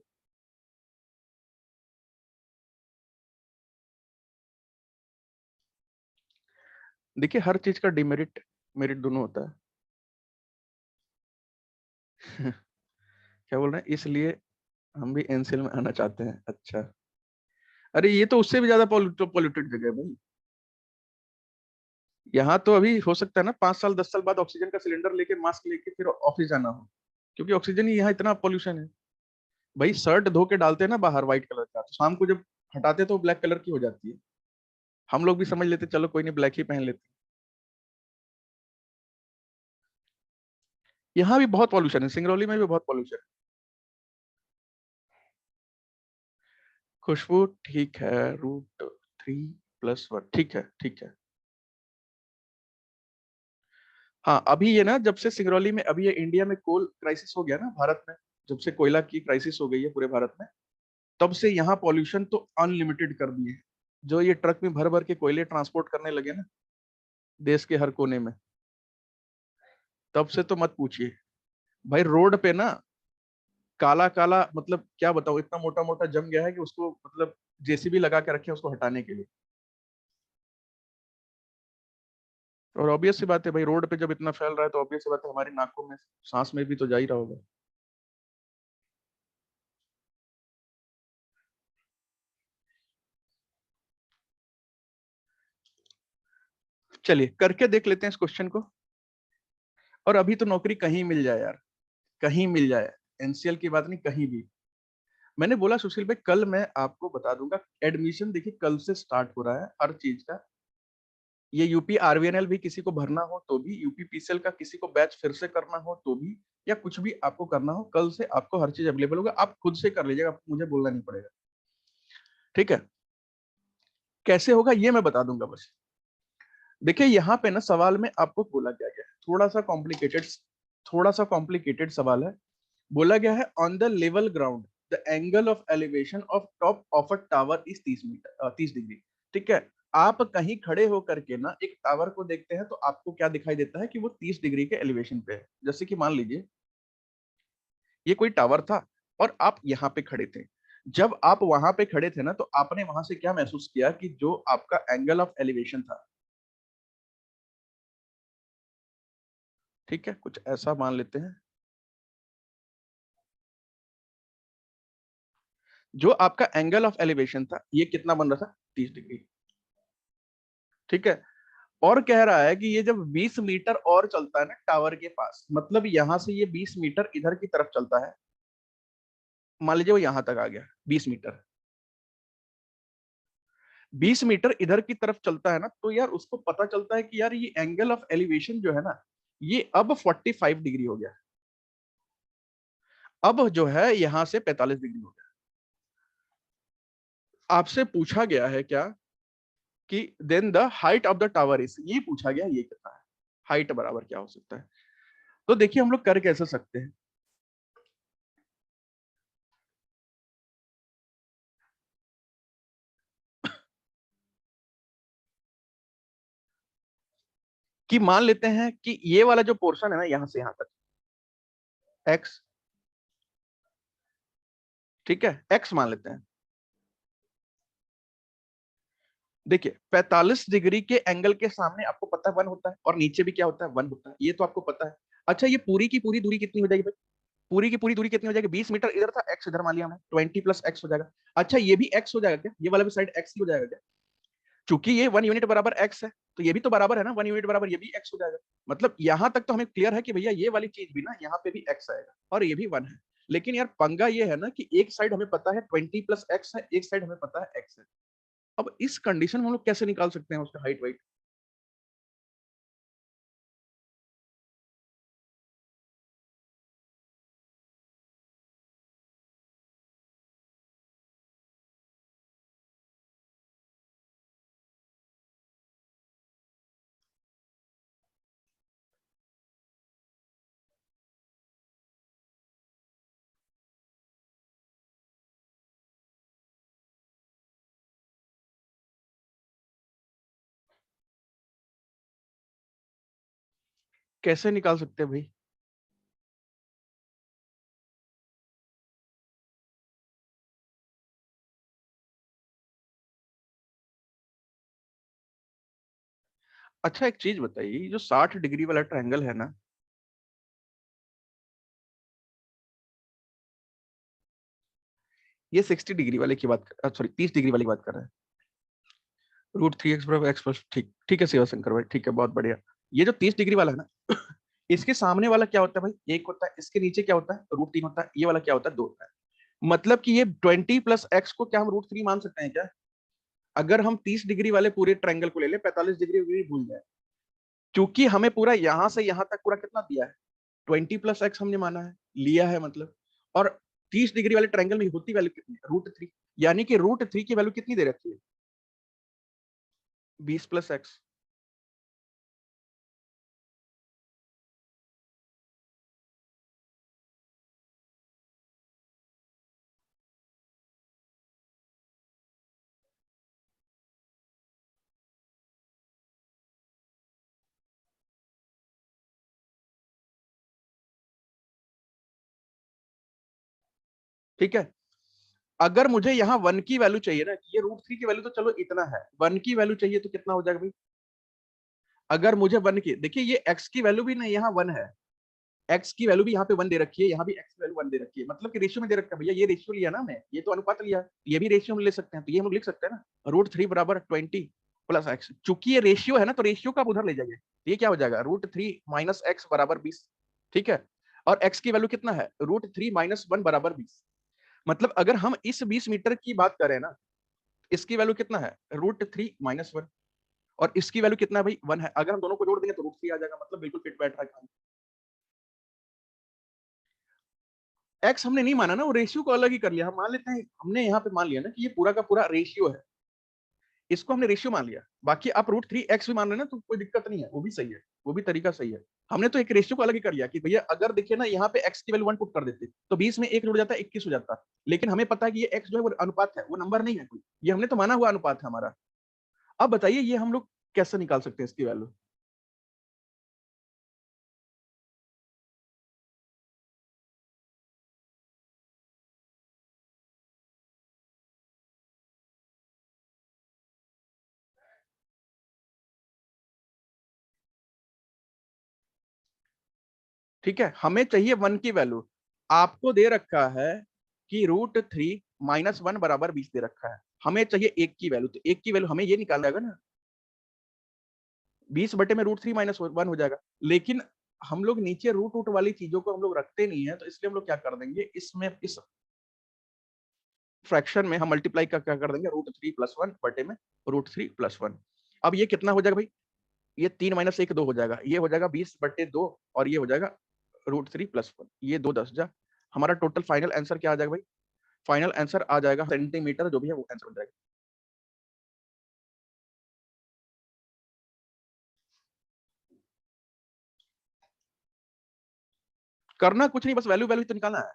देखिए, हर चीज का डिमेरिट मेरिट दोनों होता है। क्या बोल रहे हैं, इसलिए हम भी एनसीएल में आना चाहते हैं। अच्छा, अरे ये तो उससे भी ज्यादा पॉल्यूटेड जगह है भाई। यहाँ तो अभी हो सकता है ना 5 साल 10 साल बाद ऑक्सीजन का सिलेंडर लेके मास्क लेके फिर ऑफिस जाना हो, क्योंकि ऑक्सीजन ही यहाँ इतना पॉल्यूशन है। भाई शर्ट धो के डालते हैं ना बाहर व्हाइट कलर का, तो शाम को जब हटाते तो ब्लैक कलर की हो जाती है। हम लोग भी समझ लेते चलो कोई नहीं ब्लैक ही पहन लेते। यहाँ भी बहुत पॉल्यूशन है, सिंगरौली में भी बहुत पॉल्यूशन है। खुशबू ठीक है, √3+1 ठीक है, ठीक है। हाँ अभी ये ना जब से सिंगरौली में अभी ये इंडिया में कोल क्राइसिस हो गया ना भारत में, जब से कोयला की क्राइसिस हो गई है पूरे भारत में, तब से यहाँ पॉल्यूशन तो अनलिमिटेड कर दिए हैं। जो ये ट्रक में भर भर के कोयले ट्रांसपोर्ट करने लगे ना देश के हर कोने में, तब से तो मत पूछिए। भाई रोड पे ना काला काला, मतलब क्या बताऊं, इतना मोटा मोटा जम गया है कि उसको मतलब जेसीबी लगा के रखे हैं उसको हटाने के लिए। और ऑब्वियस सी बात है भाई, रोड पे जब इतना फैल रहा है तो ऑब्वियस सी बात है हमारी नाकों में सांस में भी तो जा ही रहा होगा। चलिए करके देख लेते हैं इस क्वेश्चन को। और अभी तो नौकरी कहीं मिल जाए यार, कहीं मिल जाए, एनसीएल की बात नहीं, कहीं भी। मैंने बोला सुशील भाई कल मैं आपको बता दूंगा, एडमिशन देखिए कल से स्टार्ट हो रहा है हर चीज का। ये यूपी आरवीएनएल भी किसी को भरना हो तो भी, यूपी पीसीएल का किसी को बैच फिर से करना हो तो भी, या कुछ भी आपको करना हो, कल से आपको हर चीज अवेलेबल होगा, आप खुद से कर लीजिएगा, आपको मुझे बोलना नहीं पड़ेगा। ठीक है, कैसे होगा ये मैं बता दूंगा बस। देखिए यहाँ पे ना सवाल में आपको बोला क्या गया है, थोड़ा सा कॉम्प्लिकेटेड सवाल है। बोला गया है on the level ground the angle of elevation of top of a tower is 30 metre, 30 degree. ठीक है, आप कहीं खड़े होकर के ना एक टावर को देखते हैं तो आपको क्या दिखाई देता है कि वो 30 डिग्री के एलिवेशन पे है। जैसे कि मान लीजिए ये कोई टावर था और आप यहाँ पे खड़े थे। जब आप वहां पे खड़े थे ना तो आपने वहां से क्या महसूस किया कि जो आपका एंगल ऑफ एलिवेशन था, ठीक है, कुछ ऐसा मान लेते हैं, जो आपका एंगल ऑफ एलिवेशन था ये कितना बन रहा था, 30 डिग्री। ठीक है, और कह रहा है कि ये जब 20 मीटर और चलता है ना टावर के पास, मतलब यहां से ये 20 मीटर इधर की तरफ चलता है, मान लीजिए वो यहां तक आ गया 20 मीटर, 20 मीटर इधर की तरफ चलता है ना, तो यार उसको पता चलता है कि यार ये एंगल ऑफ एलिवेशन जो है ना ये अब 45 डिग्री हो गया, अब जो है यहां से 45 डिग्री हो गया। आपसे पूछा गया है क्या कि then the height of the tower is, ये पूछा गया, ये कितना है, हाइट बराबर क्या हो सकता है। तो देखिए हम लोग कर कैसे सकते हैं कि मान लेते हैं कि ये वाला जो पोर्शन है ना यहां से यहां तक, एक्स, ठीक है, एक्स मान लेते हैं। देखिए 45 डिग्री के एंगल के सामने आपको पता है 1 होता है, और नीचे भी क्या होता है, 1 होता है, ये तो आपको पता है। अच्छा ये पूरी की पूरी दूरी कितनी हो जाएगी भाई, पूरी की पूरी दूरी कितनी हो जाएगी, 20 मीटर इधर था, एक्स इधर मान लिया हमने, 20 + x हो जाएगा। अच्छा ये भी एक्स हो जाएगा क्या, ये वाला भी साइड एक्स ही हो जाएगा क्या, चूंकि ये 1 यूनिट बराबर एक्स है तो ये भी तो बराबर है ना, 1 यूनिट बराबर ये भी एक्स हो जाएगा। मतलब यहां तक तो हमें क्लियर है कि भैया ये वाली चीज भी ना यहाँ पे भी एक्स आएगा और ये भी 1 है। लेकिन यार पंगा ये है ना कि एक साइड हमें पता है 20 + x है, एक साइड हमें पता है एक्स है। अब इस कंडीशन में हम लोग कैसे निकाल सकते हैं उसका हाइट वाइट। कैसे निकाल सकते हैं भाई। अच्छा एक चीज बताइए, जो 60 डिग्री वाला ट्रायंगल है ना, ये 60 डिग्री वाले की बात, सॉरी 30 डिग्री वाली बात कर रहे हैं। √3x बराबर x प्लस, ठीक ठीक है शिवा शंकर भाई, ठीक है, बहुत बढ़िया। ये जो 30 डिग्री वाला है ना, इसके सामने वाला क्या होता है भाई, एक होता है, इसके नीचे क्या होता है, √3 होता है, ये वाला क्या होता है, 2 होता है। मतलब कि ये 20 प्लस x को क्या हम √3 मान सकते हैं क्या? अगर हम 30 डिग्री वाले पूरे ट्रायंगल को ले ले, 45 डिग्री भी भूल जाए, क्योंकि हमें पूरा यहां से यहां तक पूरा कितना दिया है, 20 प्लस x हमने माना है, लिया है मतलब। और 30 डिग्री वाले ट्रायंगल में होती वैल्यू कितनी है, √3, यानी कि √3 की वैल्यू कितनी दे रखी है, 20 प्लस x। ठीक है, अगर मुझे यहाँ 1 की वैल्यू चाहिए ना, ये √3 की वैल्यू तो चलो इतना है, 1 की वैल्यू चाहिए तो कितना हो जाएगा भाई? अगर मुझे 1 की, देखिए ये x की वैल्यू भी ना यहाँ 1 है, x की वैल्यू भी यहाँ पे 1 दे रखी है, यहाँ भी x की वैल्यू 1 दे रखी है, मतलब कि रेशियो में दे रखा है भैया, ये रेशियो लिया ना हमने, ये तो अनुपात लिया, ये भी रेशियो में ले सकते हैं, तो ये हम लोग लिख सकते हैं ना, √3 बराबर 20 प्लस x। चूंकि ये रेशियो है ना, तो रेशियो का आप उधर ले जाइए, तो ये क्या हो जाएगा, √3 माइनस x बराबर 20। ठीक है, और x की वैल्यू कितना है, √3 माइनस 1 बराबर 20। मतलब अगर हम इस 20 मीटर की बात करें ना, इसकी वैल्यू कितना है, √3 माइनस 1, और इसकी वैल्यू कितना है भाई, 1 है। अगर हम दोनों को जोड़ देंगे तो √3 आ जाएगा, मतलब बिल्कुल फिट बैठ रहा है। एक्स हमने नहीं माना ना, वो रेशियो को अलग ही कर लिया, हम मान लेते हैं, हमने यहाँ पे मान लिया ना कि ये पूरा का पूरा रेशियो है, इसको हमने रेशियो मान लिया। बाकी आप √3x भी मान रहे हैं ना, तो कोई दिक्कत नहीं है, वो भी सही है, वो भी तरीका सही है। हमने तो एक रेशियो को अलग ही कर लिया कि भैया अगर देखिए ना, यहाँ पे x की वैल्यू 1 पुट कर देते तो 20 में 1 जुड़ जाता, 21 हो जाता। लेकिन हमें पता है कि ये x जो है वो अनुपात है, वो नंबर नहीं है कोई, ये हमने तो माना हुआ अनुपात है हमारा। अब बताइए ये हम लोग कैसे निकाल सकते हैं इसकी वैल्यू? ठीक है, हमें चाहिए 1 की वैल्यू, आपको दे रखा है कि √3 माइनस 1 बराबर 20 दे रखा है, हमें चाहिए 1 की वैल्यू, तो 1 की वैल्यू हमें ये निकालना है ना, 20 बटे में √3 माइनस 1 हो जाएगा। लेकिन हम लोग नीचे रूट रूट वाली चीजों को हम लोग रखते नहीं है, तो इसलिए हम लोग क्या कर देंगे, इसमें इस फ्रैक्शन में हम मल्टीप्लाई का क्या कर देंगे, √3 प्लस 1 बटे में √3 प्लस 1। अब ये कितना हो जाएगा भाई, ये 3 माइनस 1 2 हो जाएगा, ये हो जाएगा 20 बटे 2, और ये हो जाएगा √3 प्लस 1, ये 2 10 जा, हमारा टोटल फाइनल आंसर क्या आ जाएगा भाई, फाइनल आंसर आ जाएगा सेंटीमीटर, जो भी है वो आंसर हो जाएगा। करना कुछ नहीं, बस वैल्यू वैल्यू तो निकालना है।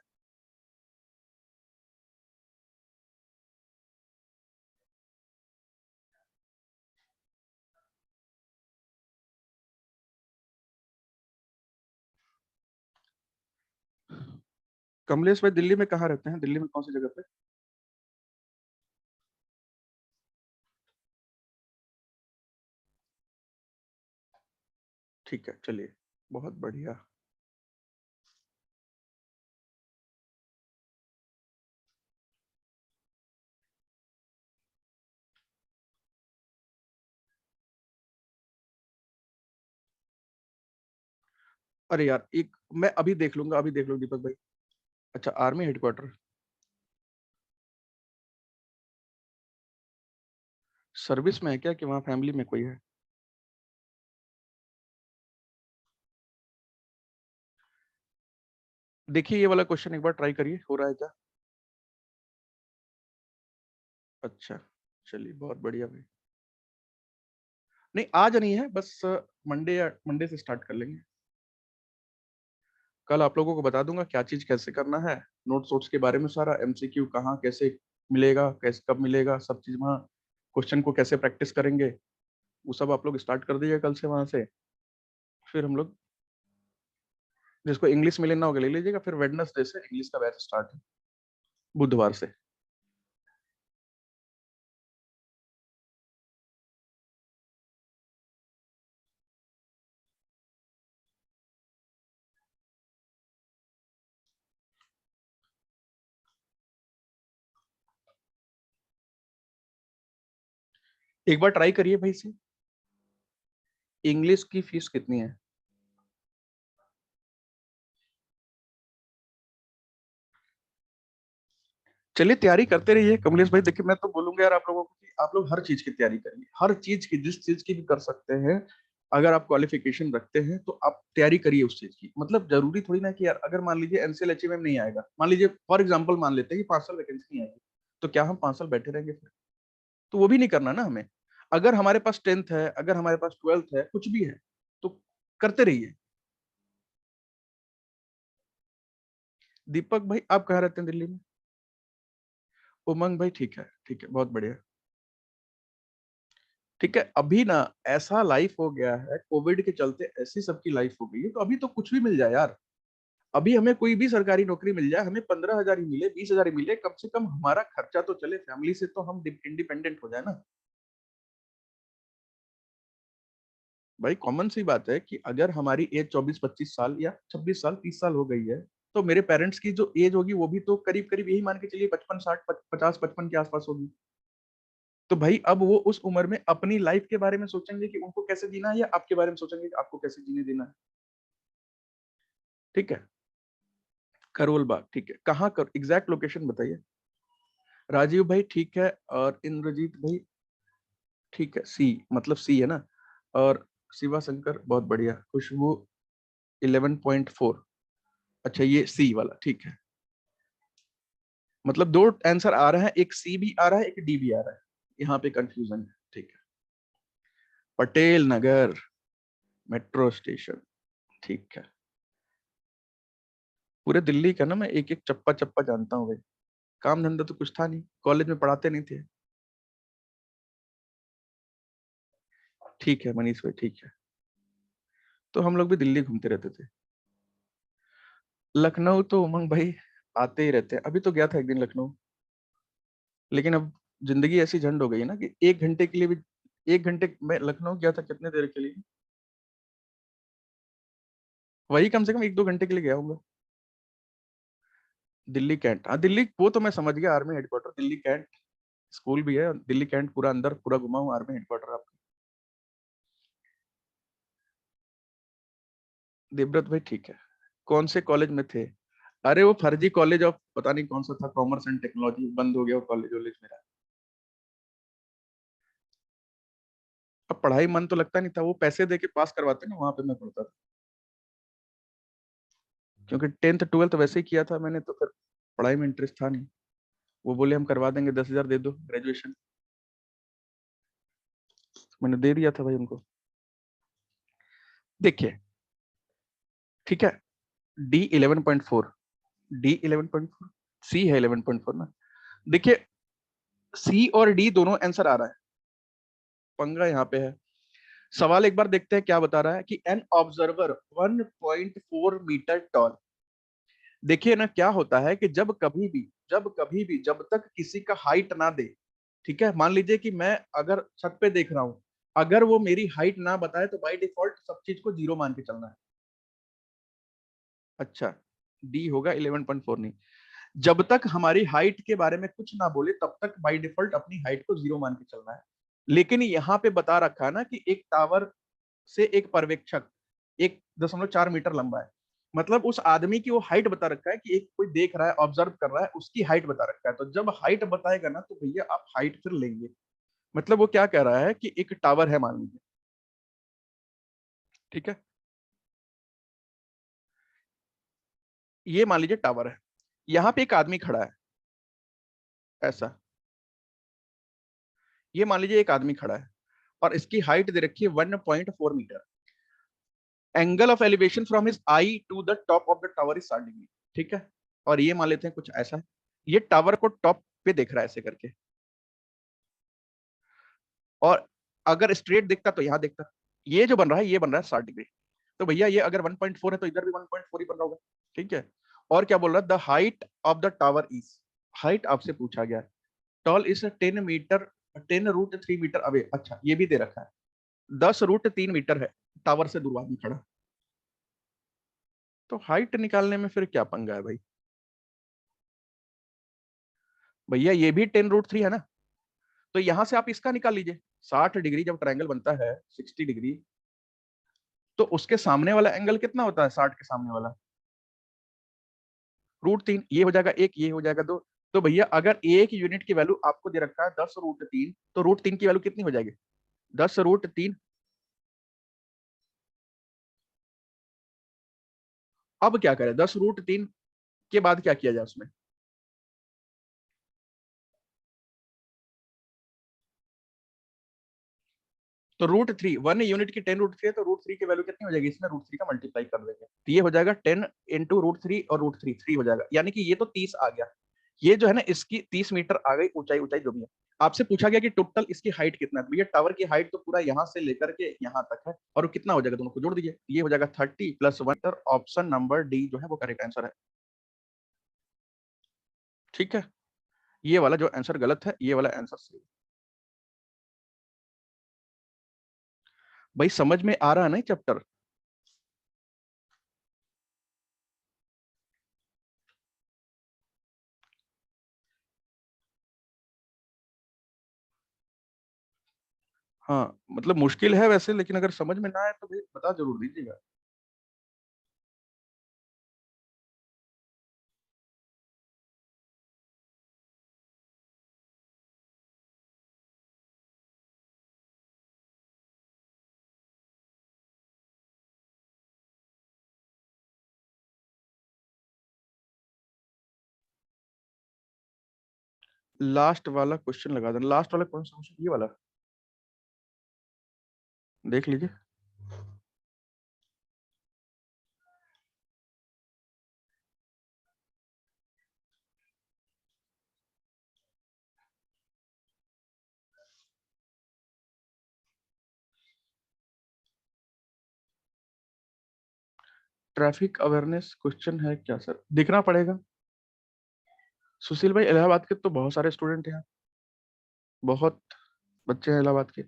कमलेश भाई दिल्ली में कहाँ रहते हैं, दिल्ली में कौन सी जगह पे? ठीक है, चलिए, बहुत बढ़िया। अरे यार, एक मैं अभी देख लूंगा, अभी देख लूंगा दीपक भाई। अच्छा, आर्मी हेडक्वार्टर, सर्विस में है क्या, कि वहाँ फैमिली में कोई है? देखिए ये वाला क्वेश्चन एक बार ट्राई करिए, हो रहा है क्या? अच्छा, चलिए बहुत बढ़िया भाई। नहीं आज नहीं है, बस मंडे या मंडे से स्टार्ट कर लेंगे। कल आप लोगों को बता दूंगा क्या चीज कैसे करना है, नोट्स वोट्स के बारे में सारा, एमसीक्यू कहाँ कैसे मिलेगा, कैसे कब मिलेगा, सब चीज वहाँ, क्वेश्चन को कैसे प्रैक्टिस करेंगे, वो सब आप लोग स्टार्ट कर दीजिए कल से वहां से। फिर हम लोग, जिसको इंग्लिश में लेना होगा ले लीजिएगा, फिर वेडनेसडे से इंग्लिश का बैच स्टार्ट है, बुधवार से। एक बार ट्राई करिए भाई से। इंग्लिश की फीस कितनी है? चलिए तैयारी करते रहिए कमलेश भाई। देखिए मैं तो बोलूंगा यार आप लोगों को कि आप लोग हर चीज की तैयारी करिए, हर चीज की, जिस चीज की भी कर सकते हैं। अगर आप क्वालिफिकेशन रखते हैं तो आप तैयारी करिए उस चीज की। मतलब जरूरी थोड़ी ना कि यार अगर मान लीजिए एनसीएल में नहीं आएगा, मान लीजिए फॉर एग्जाम्पल मान लेते हैं कि 5 साल वैकेंसी नहीं आएगी, तो क्या हम 5 साल बैठे रहेंगे फिर? तो वो भी नहीं करना ना हमें। अगर हमारे पास 10th है, अगर हमारे पास 12th है, कुछ भी है, तो करते रहिए। दीपक भाई आप कहाँ रहते हैं? दिल्ली में? उमंग भाई ठीक है, बहुत बढ़िया। ठीक है, अभी ना ऐसा लाइफ हो गया है, कोविड के चलते ऐसी सबकी लाइफ हो गई है, तो अभी तो कुछ भी मिल जाए यार। अभी हमें कोई भी सरकारी नौकरी मिल जाए, हमें 15,000 ही मिले, 20,000 ही मिले, कम से कम हमारा खर्चा तो चले, फैमिली से तो हम इंडिपेंडेंट हो जाए ना। भाई कॉमन सी बात है कि अगर हमारी एज 24-25 साल या 26 साल 30 साल हो गई है, तो मेरे पेरेंट्स की जो एज होगी वो भी तो करीब करीब यही मान के चलिए 55 60 50 55 के आसपास होगी। तो भाई अब वो उस उम्र में अपनी लाइफ के बारे में सोचेंगे कि उनको कैसे जीना है, या आपके बारे में सोचेंगे कि आपको कैसे जीने देना है। ठीक है। करोल बाग ठीक है, कहाँ कर, एग्जैक्ट लोकेशन बताइए। राजीव भाई ठीक है, और इंद्रजीत भाई ठीक है, सी मतलब सी है ना। और शिवा शंकर बहुत बढ़िया, खुशबू 11.4। अच्छा ये सी वाला ठीक है। मतलब दो आंसर आ रहा है, एक सी भी आ रहा है, एक डी भी आ रहा है। यहाँ पे कंफ्यूजन है। ठीक है। पटेल नगर मेट्रो स्टेशन ठीक है। पूरे दिल्ली का ना मैं एक एक चप्पा चप्पा जानता हूँ भाई। काम धंधा तो कुछ था नहीं, कॉलेज में पढ़ाते नहीं थे। ठीक है मनीष भाई ठीक है। तो हम लोग भी दिल्ली घूमते रहते थे। लखनऊ तो उमंग भाई आते ही रहते हैं, अभी तो गया था एक दिन लखनऊ। लेकिन अब जिंदगी ऐसी झंड हो गई है ना कि 1 घंटे के लिए भी, 1 घंटे मैं लखनऊ गया था कितने देर के लिए? वही कम से कम 1-2 घंटे के लिए गया होगा। दिल्ली कैंट, हाँ दिल्ली वो तो मैं समझ गया, army headquarter Delhi cantt. School भी है दिल्ली कैंट, पूरा अंदर पूरा घुमा हूँ, आर्मी हेडक्वार्टर आपका। देवव्रत भाई ठीक है। कौन से कॉलेज में थे? अरे वो फर्जी कॉलेज ऑफ पता नहीं कौन सा था, कॉमर्स एंड टेक्नोलॉजी, बंद हो गया वो कॉलेज वॉलेज मेरा। अब पढ़ाई मन तो लगता नहीं था, वो पैसे दे के पास करवाते ना, वहां पे मैं पढ़ता था। क्योंकि 10th 12th वैसे ही किया था मैंने, तो फिर पढ़ाई में इंटरेस्ट था नहीं। वो बोले हम करवा देंगे, 10,000 दे दो ग्रेजुएशन। मैंने दे दिया था भाई उनको। देखिए ठीक है, D 11.4, D 11.4, सी है 11.4 ना। देखिए सी और डी दोनों आंसर आ रहा है, पंगा यहाँ पे है। सवाल एक बार देखते हैं क्या बता रहा है कि एन ऑब्जर्वर 1.4 मीटर टॉल। देखिए ना क्या होता है कि जब तक किसी का हाइट ना दे, ठीक है, मान लीजिए कि मैं अगर छत पे देख रहा हूं, अगर वो मेरी हाइट ना बताए तो बाय डिफॉल्ट सब चीज को जीरो मान के चलना है। अच्छा, डी होगा 11.4 नहीं। जब तक हमारी हाइट के बारे में कुछ ना बोले तब तक बाय डिफॉल्ट अपनी हाइट को जीरो मान के चलना है। लेकिन यहाँ पे बता रखा है ना कि एक टावर से एक पर्यवेक्षक 1.4 मीटर लंबा है। मतलब उस आदमी की वो हाइट बता रखा है कि एक कोई देख रहा है, ऑब्जर्व कर रहा है, उसकी हाइट बता रखा है। तो जब हाइट बताएगा ना तो भैया आप हाइट फिर लेंगे। मतलब वो क्या कह रहा है कि एक टावर है मान लीजिए, ठीक है, ये मान लीजिए टावर है, यहाँ पे एक आदमी खड़ा है, ऐसा, ये मान लीजिए एक आदमी खड़ा है, और इसकी हाइट दे रखी है 1.4 metre. Angle of elevation from his eye to the top of the tower is 60 degree. ठीक है, और ये मान लेते हैं कुछ ऐसा है, ये टावर को टॉप पे देख रहा है ऐसे करके, और अगर स्ट्रेट दिखता तो यहां दिखता। ये जो बन रहा है ये बन रहा है 60 डिग्री। तो भैया ये अगर 1.4 है तो इधर भी 1.4 ही बन रहा होगा। ठीक है। और क्या बोल रहा है, the height of the tower is, height आपसे पूछा गया, tall is 10 metre, 10√3 metre away. अच्छा ये भी दे रखा है 10√3 मीटर है टावर से दूर आदमी खड़ा। तो हाइट निकालने में फिर क्या पंगा है भाई? भैया ये भी 10√3 है ना, तो यहां से आप इसका निकाल लीजिए, 60 डिग्री जब ट्रायंगल बनता है 60 डिग्री, तो उसके सामने वाला एंगल कितना होता है 60 के सामने वाला? √3। ये हो जाएगा एक, ये हो जाएगा दो। तो भैया अगर एक यूनिट की वैल्यू आपको दे रखा है 10√3, तो √3 की वैल्यू कितनी हो जाएगी? 10√3। अब क्या करें? 10√3 के बाद क्या किया जाए उसमें? तो √3, 1 यूनिट की 10√3 है, तो √3 की वैल्यू कितनी हो जाएगी? इसमें √3 का मल्टीप्लाई कर देंगे, तो ये हो जाएगा 10 इंटू √3, और √3 3 हो जाएगा, यानी कि ये तो 30 आ गया। ये जो है ना, इसकी 30 मीटर आ गई ऊंचाई, ऊंचाई जो भी है। आपसे पूछा गया कि टोटल इसकी हाइट कितना है, तो ये टावर की हाइट तो पूरा यहाँ से लेकर के यहाँ तक है, और वो कितना हो जाएगा? दोनों को जोड़ दीजिए, ये हो जाएगा 30 + 1। ऑप्शन नंबर डी जो है वो करेक्ट आंसर है। ठीक है, ये वाला जो आंसर गलत है, ये वाला आंसर सही है। भाई समझ में आ रहा है ना चैप्टर? हाँ मतलब मुश्किल है वैसे, लेकिन अगर समझ में ना आए तो भाई बता जरूर दीजिएगा। लास्ट वाला क्वेश्चन लगा देना। लास्ट वाला कौन सा क्वेश्चन? ये वाला देख लीजिए। ट्रैफिक अवेयरनेस क्वेश्चन है क्या सर? देखना पड़ेगा। सुशील भाई इलाहाबाद के तो बहुत सारे स्टूडेंट हैं, बहुत बच्चे हैं इलाहाबाद के।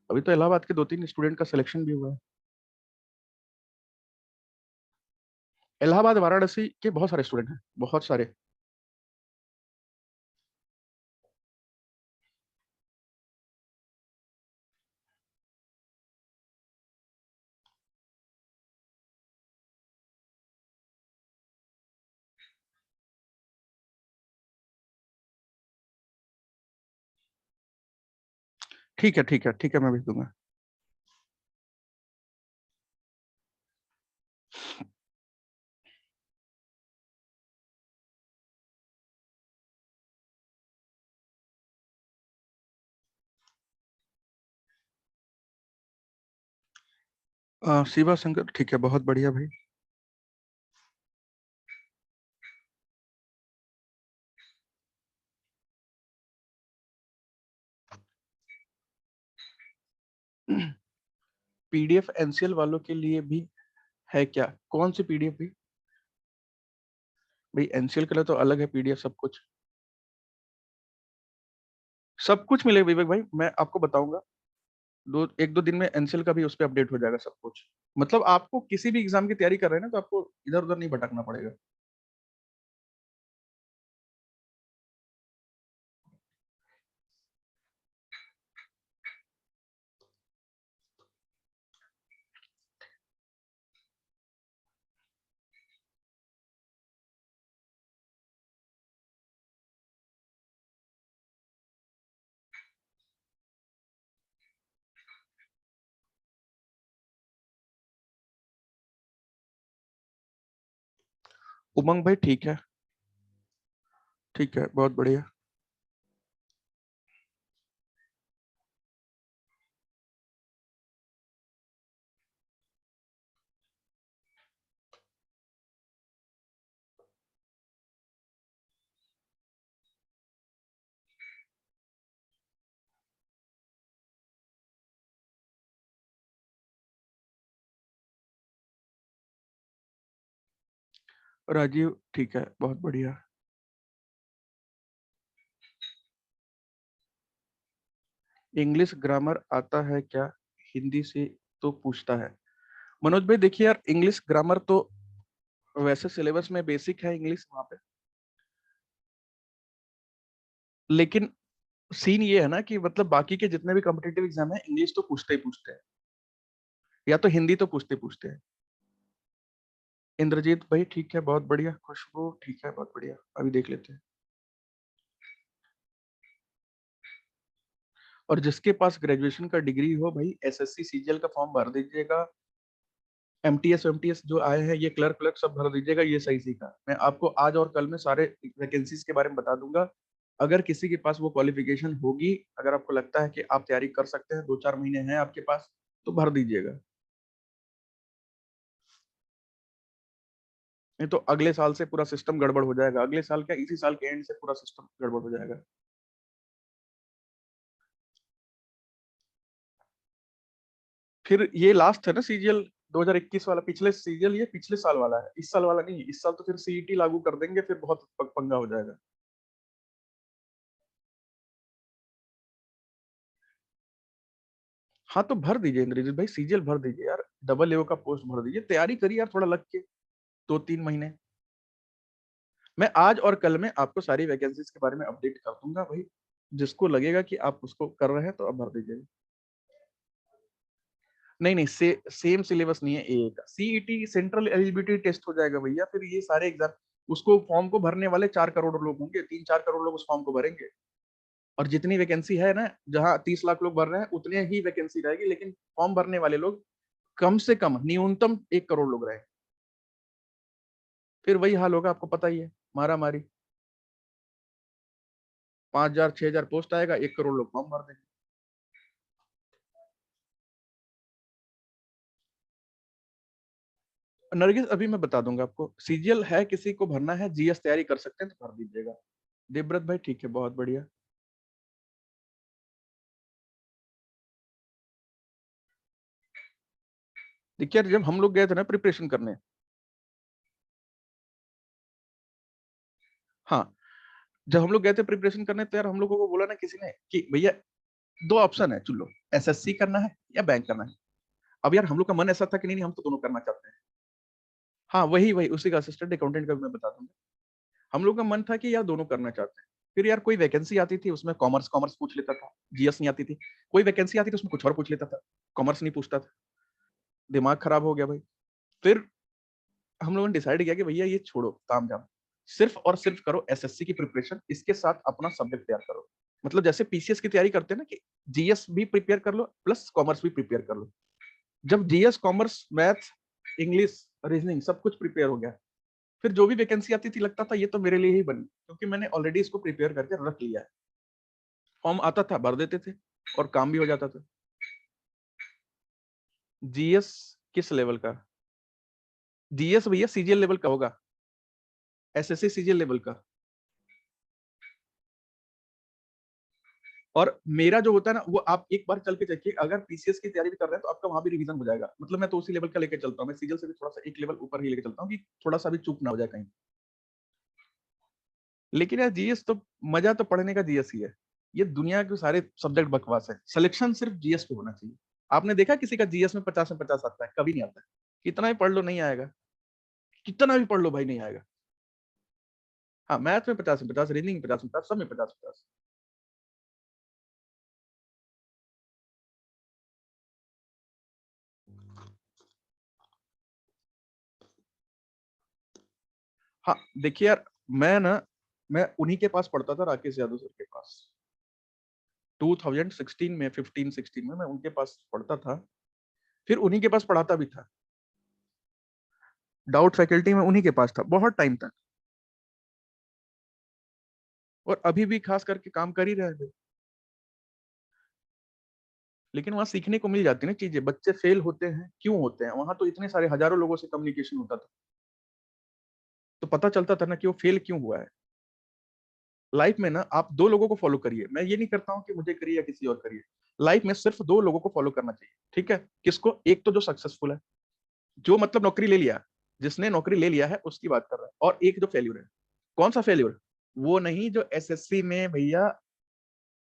अभी तो इलाहाबाद के 2-3 स्टूडेंट का सिलेक्शन भी हुआ है। इलाहाबाद वाराणसी के बहुत सारे स्टूडेंट हैं, बहुत सारे। ठीक है, ठीक है, ठीक है, मैं भेज दूंगा। शिवा शंकर, ठीक है, बहुत बढ़िया भाई। पीडीएफ एनसीएल वालों के लिए भी है क्या? कौन सी पीडीएफ भी? भाई एनसीएल के लिए तो अलग है पीडीएफ, सब कुछ। सब कुछ मिलेगा विवेक भाई, मैं आपको बताऊंगा। 1-2 दिन में एनसीएल का भी उस पर अपडेट हो जाएगा सब कुछ। मतलब आपको किसी भी एग्जाम की तैयारी कर रहे हैं ना, तो आपको इधर उधर नहीं भटकना पड़ेगा। उमंग भाई ठीक है, ठीक है, बहुत बढ़िया। राजीव ठीक है, बहुत बढ़िया। इंग्लिश ग्रामर आता है क्या? हिंदी से तो पूछता है। मनोज भाई देखिए यार, इंग्लिश ग्रामर तो वैसे सिलेबस में बेसिक है इंग्लिश वहां पे, लेकिन सीन ये है ना कि मतलब बाकी के जितने भी कॉम्पिटिटिव एग्जाम है इंग्लिश तो पूछते ही पूछते हैं, या तो हिंदी तो पूछते पूछते हैं। इंद्रजीत भाई ठीक है, बहुत बढ़िया। खुशबू ठीक है, बहुत बढ़िया। अभी देख लेते हैं। और जिसके पास ग्रेजुएशन का डिग्री हो भाई, एसएससी सीजीएल का फॉर्म भर दीजिएगा। एमटीएस जो आए हैं ये क्लर्क क्लर्क सब भर दीजिएगा, ये सही सीखा। मैं आपको आज और कल में सारे वैकेंसीज के बारे में बता दूंगा। अगर किसी के पास वो क्वालिफिकेशन होगी, अगर आपको लगता है कि आप तैयारी कर सकते हैं, 2-4 महीने हैं आपके पास, तो भर दीजिएगा। नहीं तो अगले साल से पूरा सिस्टम गड़बड़ हो जाएगा। अगले साल क्या, इसी साल के एंड से पूरा सिस्टम गड़बड़ हो जाएगा। फिर ये लास्ट है ना सीजीएल 2021 वाला, पिछले सीजीएल ये पिछले साल वाला है, इस साल वाला नहीं है। इस साल तो फिर सीईटी लागू कर देंगे, फिर बहुत पंगा हो जाएगा। हाँ तो भर दीजिए इंद्रजीत भाई, सीजीएल भर दीजिए यार, डबल एओ का पोस्ट भर दीजिए। तैयारी करिए यार थोड़ा लग के, 2-3 महीने। मैं आज और कल में आपको सारी वैकेंसीज के बारे में अपडेट कर दूंगा भाई। जिसको लगेगा कि आप उसको कर रहे हैं तो आप भर दीजिएगा। नहीं नहीं, सेम सिलेबस नहीं है एए का। सीईटी सेंट्रल एलिजिबिलिटी टेस्ट हो जाएगा भैया, फिर ये सारे एग्जाम, उसको फॉर्म को भरने वाले 4 करोड़ लोग होंगे, 3-4 करोड़ लोग उस फॉर्म को भरेंगे। और जितनी वैकेंसी है ना, जहाँ 30 लाख लोग भर रहे हैं उतने ही वैकेंसी रहेगी, लेकिन फॉर्म भरने वाले लोग कम से कम न्यूनतम 1 करोड़ लोग रहे। फिर वही हाल होगा, आपको पता ही है, मारा मारी। 5,000-6,000 पोस्ट आएगा, 1 करोड़ लोग फॉर्म भर देंगे। नरगिस अभी मैं बता दूंगा आपको, सीजीएल है किसी को भरना है, जीएस तैयारी कर सकते हैं तो भर दीजिएगा। देवव्रत भाई ठीक है, बहुत बढ़िया। देखिए यार, जब हम लोग गए थे ना प्रिपरेशन करने, हाँ, जब हम लोग गए थे प्रिपरेशन करने, तो यार हम लोगों को बोला ना किसी ने कि भैया 2 ऑप्शन है, चुन लो, एसएससी करना है या बैंक करना है। अब यार हम लोग का मन ऐसा था कि नहीं नहीं, हम तो दोनों करना चाहते हैं। हाँ वही वही, उसी का असिस्टेंट अकाउंटेंट का भी मैं बता दूंगा। हम लोग का मन था कि यार दोनों करना चाहते हैं। फिर यार कोई वैकेंसी आती थी उसमें कॉमर्स कॉमर्स पूछ लेता था, जीएस नहीं आती थी। कोई वैकेंसी आती थी उसमें कुछ और पूछ लेता था, कॉमर्स नहीं पूछता था। दिमाग खराब हो गया भाई। फिर हम लोगों ने डिसाइड किया कि भैया ये छोड़ो ताम झाम, सिर्फ और सिर्फ करो एसएससी की प्रिपरेशन, इसके साथ अपना सब्जेक्ट तैयार करो। मतलब जैसे पीसीएस की तैयारी करते हैं ना, कि जीएस भी प्रिपेयर कर लो प्लस कॉमर्स भी प्रिपेयर कर लो। जब GS commerce math English reasoning सब कुछ प्रिपेयर हो गया, फिर जो भी वैकेंसी आती थी लगता था ये तो मेरे लिए ही बनी, क्योंकि मैंने ऑलरेडी इसको प्रिपेयर करके रख लिया है। फॉर्म आता था, भर देते थे, और काम भी हो जाता था। जीएस किस लेवल का? जीएस भैया सीजीएल लेवल का होगा, एसएससी सीजीएल लेवल का। और मेरा जो होता है ना, वो आप एक बार चल के देखिए, अगर पीसीएस की तैयारी भी कर रहे हैं तो आपका वहां भी रिवीजन हो जाएगा। मतलब मैं तो उसी लेवल का लेके चलता हूँ, मैं सीजीएल से भी थोड़ा सा एक लेवल ऊपर ही लेके चलता हूँ, कि थोड़ा सा भी चूक ना हो जाए कहीं। लेकिन यार जीएस तो, मजा तो पढ़ने का जीएस ही है। ये दुनिया के सारे सब्जेक्ट बकवास है, सिलेक्शन सिर्फ जीएस पे होना चाहिए। आपने देखा किसी का जीएस में 50 में 50 आता है? कभी नहीं आता है। कितना भी पढ़ लो नहीं आएगा, कितना भी पढ़ लो भाई नहीं आएगा। हाँ, मैथ में 50 में 50, रीजनिंग में 50 में 50, सब में 50 में 50। हाँ देखिए यार, मैं ना, मैं उन्हीं के पास पढ़ता था, राकेश यादव सर के पास। 2016 में, 15-16 में मैं उनके पास पढ़ता था, फिर उन्हीं के पास पढ़ाता भी था। डाउट फैकल्टी में उन्हीं के पास था बहुत टाइम तक, और अभी भी खास करके काम कर ही रहे थे। लेकिन वहां सीखने को मिल जाती है ना चीजें, बच्चे फेल होते हैं क्यों होते हैं, वहां तो इतने सारे हजारों लोगों से कम्युनिकेशन होता था, तो पता चलता था ना कि वो फेल क्यों हुआ है। लाइफ में ना आप 2 लोगों को फॉलो करिए, मैं ये नहीं करता हूँ कि मुझे करिए या किसी और करिए। लाइफ में सिर्फ 2 लोगों को फॉलो करना चाहिए, ठीक है? किसको? एक तो जो सक्सेसफुल है, जो मतलब नौकरी ले लिया, जिसने नौकरी ले लिया है उसकी बात कर रहा है, और एक जो फेल्यूर है। कौन सा फेल्यूर? वो नहीं जो एसएससी में भैया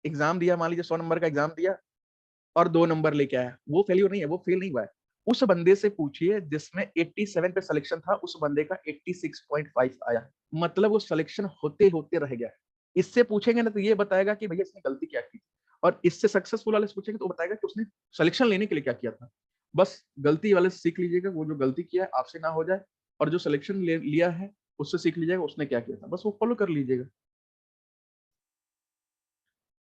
एग्जाम दिया, मान लीजिए 100 नंबर का एग्जाम दिया और 2 नंबर लेके आया, वो फेल्यूर नहीं है, वो फेल नहीं हुआ है। उस बंदे से पूछिए जिसमें 87 पे सिलेक्शन था, उस बंदे का 86.5 आया, मतलब वो सिलेक्शन होते होते रह गया। इससे पूछेंगे ना तो ये बताएगा कि भैया इसने गलती क्या की, और इससे सक्सेसफुल वाले से पूछेंगे तो बताएगा कि उसने सिलेक्शन लेने के लिए क्या किया था। बस गलती वाले से सीख लीजिएगा, वो जो गलती किया है आपसे ना हो जाए, और जो सिलेक्शन लिया है उससे सीख लीजिएगा उसने क्या किया था, बस वो फॉलो कर लीजिएगा।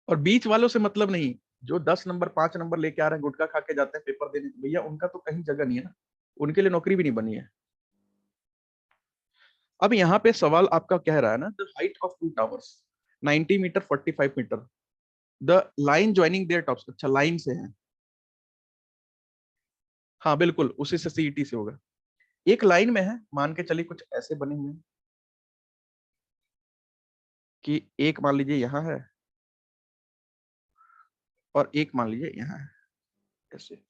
और बीच वालों से मतलब नहीं, जो 10 नंबर 5 नंबर लेके आ रहे हैं, गुटखा खा के जाते हैं पेपर देने, भैया उनका तो कहीं जगह नहीं है ना, उनके लिए नौकरी भी नहीं बनी है। अब यहाँ पे सवाल आपका कह रहा है ना, the height of two towers 90 metre 45 metre, the line joining their tops, अच्छा लाइन से है, हाँ बिल्कुल उसी से सीईटी से होगा। एक लाइन में है, मान के चलिए कुछ ऐसे बने हुए हैं कि एक मान लीजिए यहाँ है और एक मान लीजिए यहाँ है, ऐसे।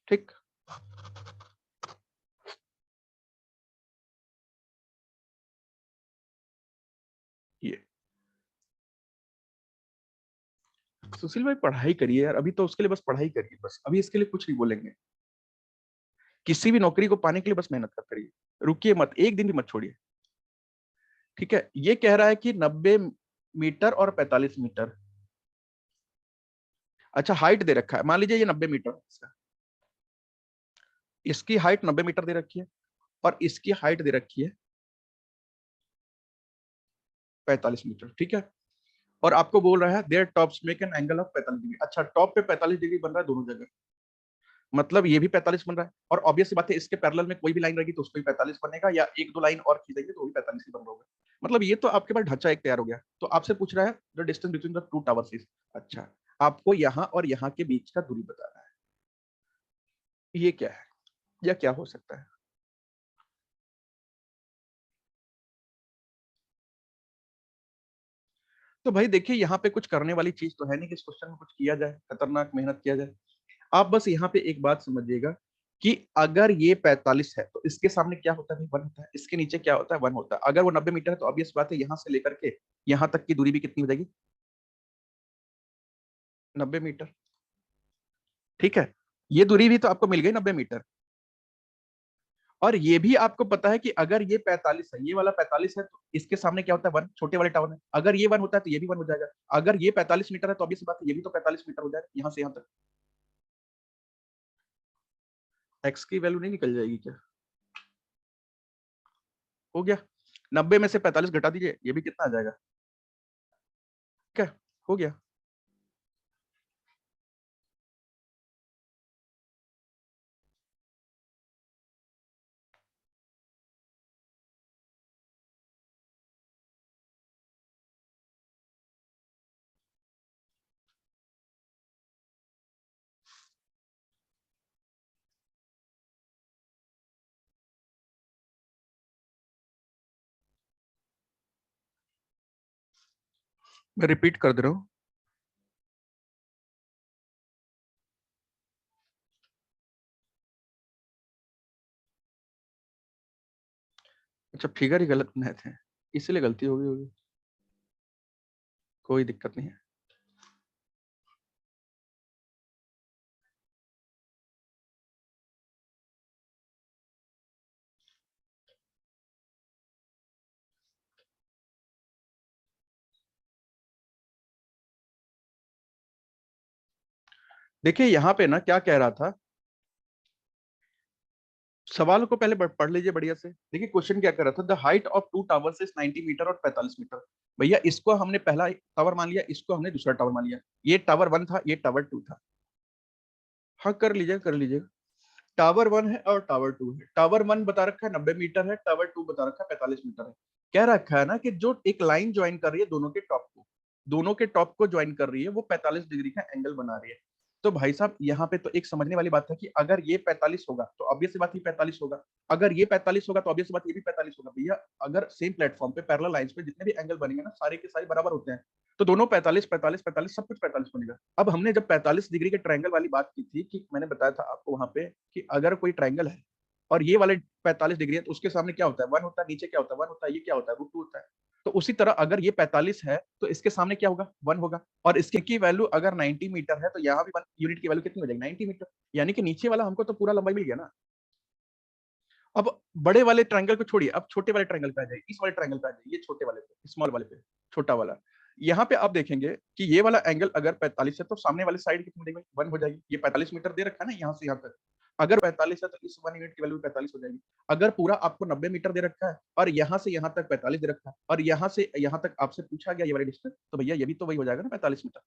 ठीक, ये सुशील भाई पढ़ाई करिए यार, अभी तो उसके लिए बस पढ़ाई करिए, बस अभी इसके लिए कुछ नहीं बोलेंगे। किसी भी नौकरी को पाने के लिए बस मेहनत कर करिए, रुकिए मत, एक दिन भी मत छोड़िए। ठीक है, ये कह रहा है कि 90 मीटर और 45 मीटर। अच्छा हाइट दे रखा है, मान लीजिए ये 90 मीटर है इसका, इसकी हाइट 90 मीटर दे रखी है, और इसकी हाइट दे रखी है 45 मीटर, ठीक है। और आपको बोल रहा है their tops make an angle of 45 degree. अच्छा टॉप पे 45 डिग्री बन रहा है दोनों जगह, मतलब ये भी 45 बन रहा है, और ऑब्वियस सी बात है इसके पैरेलल में कोई भी लाइन रहेगी तो उसको भी 45 बनेगा, या एक दो लाइन और खींचेंगे तो वो भी 45 ही बन रहा होगा। मतलब ये तो आपके पास ढांचा एक तैयार हो गया। तो आपसे पूछ रहा है the distance between the two towers is, अच्छा आपको यहाँ और यहाँ के बीच का दूरी बताना है, ये क्या है या क्या हो सकता है। तो भाई देखिए यहाँ पे कुछ करने वाली चीज तो है नहीं कि इस क्वेश्चन में कुछ किया जाए, खतरनाक मेहनत किया जाए। आप बस यहाँ पे एक बात समझिएगा कि अगर ये 45 है तो इसके सामने क्या होता है, 1 होता है, इसके नीचे क्या होता है, 1 होता है। अगर वो 90 मीटर है तो ऑब्वियस बात है यहाँ से लेकर के यहाँ तक की दूरी भी कितनी हो जाएगी, 90 मीटर। ठीक है, ये दूरी भी तो आपको मिल गई 90 मीटर। और ये भी आपको पता है कि अगर ये 45 है, ये वाला 45 है, तो इसके सामने क्या होता है, 1, छोटे वाले टावर में। अगर ये 1 होता है तो ये भी 1 हो जाएगा। अगर ये 45 मीटर है तो ऑब्वियस बात है ये भी तो 45 मीटर हो जाएगा, यहाँ से यहाँ तक। एक्स की वैल्यू नहीं निकल जाएगी क्या, हो गया। 90 में से 45 घटा दीजिए, ये भी कितना आ जाएगा, क्या हो गया। मैं रिपीट कर दे रहा हूँ। अच्छा फिगर ही गलत बनाए थे, इसलिए गलती हो गई होगी, कोई दिक्कत नहीं है। देखिए यहाँ पे ना क्या कह रहा था, सवाल को पहले पढ़ लीजिए बढ़िया से। देखिए क्वेश्चन क्या कर रहा था, the height of two towers is 90 metre और 45 मीटर। भैया इसको हमने पहला टावर मान लिया, इसको हमने दूसरा टावर मान लिया, ये टावर 1 था, ये टावर 2 था। हाँ कर लीजिए कर लीजिए। टावर 1 है और टावर 2 है। टावर 1 बता रखा है 90 मीटर है, टावर 2 बता रखा है 45 मीटर है। कह रखा है ना कि जो एक लाइन ज्वाइन कर रही है दोनों के टॉप को, दोनों के टॉप को ज्वाइन कर रही है, वो 45 डिग्री का एंगल बना रही है। तो भाई साहब यहाँ पे तो एक समझने वाली बात है कि अगर ये 45 होगा तो ऑब्वियस बात ये 45 होगा, अगर ये 45 होगा तो ऑब्वियस बात ये भी 45 होगा। भैया अगर सेम प्लेटफॉर्म पे पैरेलल लाइंस पे जितने भी एंगल बनेंगे ना सारे के सारे बराबर होते हैं, तो दोनों 45 45 45 सब कुछ 45 बनेगा। अब हमने जब 45 डिग्री के ट्रायंगल वाली बात की थी, कि मैंने बताया था आपको वहां पे कि अगर कोई ट्रायंगल है और ये वाले 45 डिग्री है तो उसके सामने क्या होता है, 1 होता है, नीचे क्या होता है, 1 होता है, ये क्या होता है, √2 होता है। तो उसी तरह अगर ये 45 है तो इसके सामने क्या होगा, 1 होगा। और इसकी की वैल्यू अगर 90 मीटर है तो यहाँ भी 1 यूनिट की वैल्यू कितनी हो जाएगी, 90 मीटर। यानी कि नीचे वाला हमको तो पूरा लंबाई मिल गया ना। अब बड़े वाले ट्रायंगल को छोड़िए, अब छोटे वाले ट्रायंगल पे आ जाइए, इस वाले ट्रायंगल पे आ जाइए, ये छोटे वाले पे, स्मॉल वाले पे, छोटा वाला। यहाँ पे आप देखेंगे कि ये वाला एंगल अगर 45 है तो सामने वाली साइड कितनी देंगे, 1 हो जाएगी। ये 45 मीटर दे रखा है ना यहाँ से यहाँ तक, अगर 45 है तो इस 1 यूनिट की वैल्यू 45 हो जाएगी। अगर पूरा आपको 90 मीटर दे रखा है और यहाँ से यहाँ तक 45 दे रखा है और यहाँ से यहाँ तक आपसे पूछा गया ये वाली डिस्टेंस, तो भैया ये भी तो वही हो जाएगा ना, 45 मीटर।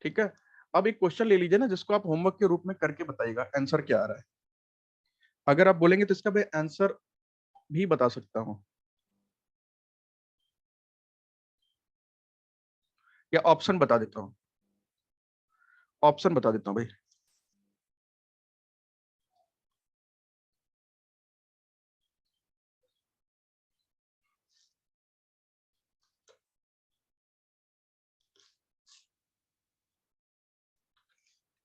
ठीक है, अब एक क्वेश्चन ले लीजिए ना जिसको आप होमवर्क के रूप में करके बताइएगा आंसर क्या आ रहा है। अगर आप बोलेंगे तो इसका मैं आंसर भी बता सकता हूं, या ऑप्शन बता देता हूं, ऑप्शन बता देता हूं भाई।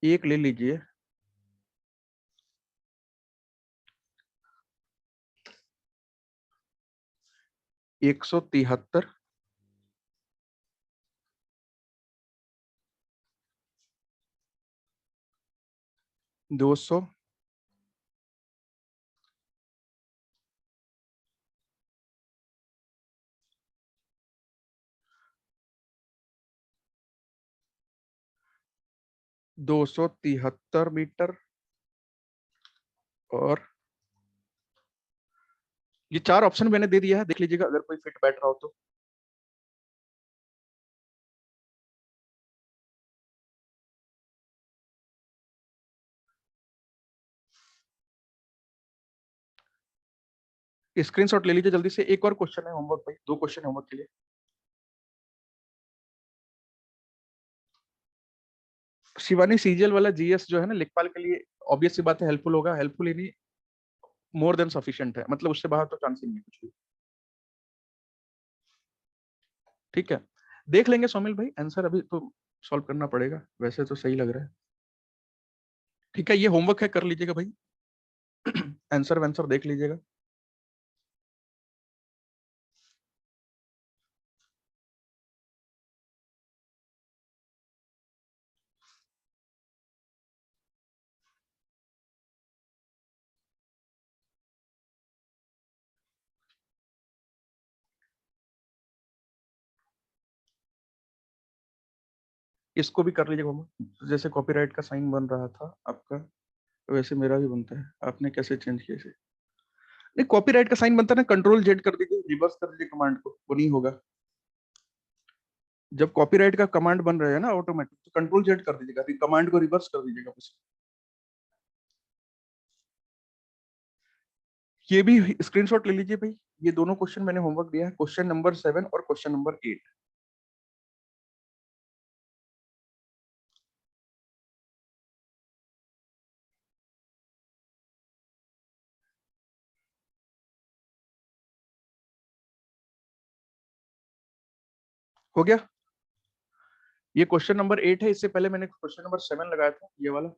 एक ले लीजिए 173, 200, 273 मीटर और ये 4 ऑप्शन मैंने दे दिया है, देख लीजिएगा अगर कोई फिट बैठ रहा हो तो। स्क्रीनशॉट ले लीजिए जल्दी से। एक और क्वेश्चन है होमवर्क भाई, 2 क्वेश्चन है होमवर्क के लिए। शिवानी सीजीएल वाला जीएस जो है ना लेखपाल के लिए ऑब्वियस सी बात है हेल्पफुल होगा, हेल्पफुल ही नहीं मोर देन सफिशिएंट है, मतलब उससे बाहर तो चांस ही नहीं है कुछ भी। ठीक है, देख लेंगे सोमिल भाई, आंसर अभी तो सॉल्व करना पड़ेगा, वैसे तो सही लग रहा है। ठीक है, ये होमवर्क है, कर लीजिएगा भाई। आंसर वंसर देख लीजिएगा। इसको भी कर लीजिएगा होमवर्क। जैसे कॉपीराइट का साइन बन रहा था आपका, वैसे मेरा भी बनता है। आपने कैसे चेंज किया इसे? नहीं, कॉपीराइट का साइन बनता है ना, कंट्रोल जेड कर दीजिए, रिवर्स कर दीजिए कमांड को, वो नहीं होगा। जब कॉपीराइट का कमांड बन रहा है ना ऑटोमेटिक, तो कंट्रोल जेड कर दीजिएगा, कमांड को रिवर्स कर दीजिएगा बस। ये भी स्क्रीनशॉट ले लीजिए भाई। ये दोनों क्वेश्चन मैंने होमवर्क दिया है, क्वेश्चन नंबर 7 और क्वेश्चन नंबर 8। हो गया? ये क्वेश्चन नंबर 8 है, इससे पहले मैंने क्वेश्चन नंबर 7 लगाया था, ये वाला।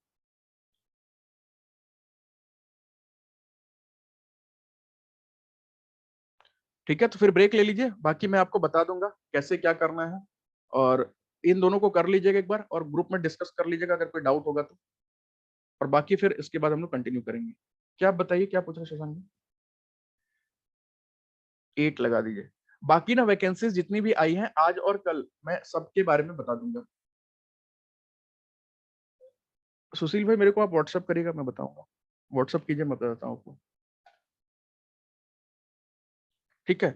ठीक है, तो फिर ब्रेक ले लीजिए, बाकी मैं आपको बता दूंगा कैसे क्या करना है। और इन दोनों को कर लीजिएगा एक बार और ग्रुप में डिस्कस कर लीजिएगा अगर कोई डाउट होगा तो। और बाकी फिर इसके बाद हम लोग कंटिन्यू करेंगे। क्या आप बताइए, क्या पूछ रहे शशांक जी? 8 लगा दीजिए। बाकी ना वैकेंसीज जितनी भी आई हैं आज और कल, मैं सबके बारे में बता दूंगा। सुशील भाई मेरे को आप व्हाट्सअप करिएगा, मैं बताऊंगा। व्हाट्सअप कीजिए, मैं बताता हूँ आपको। ठीक है,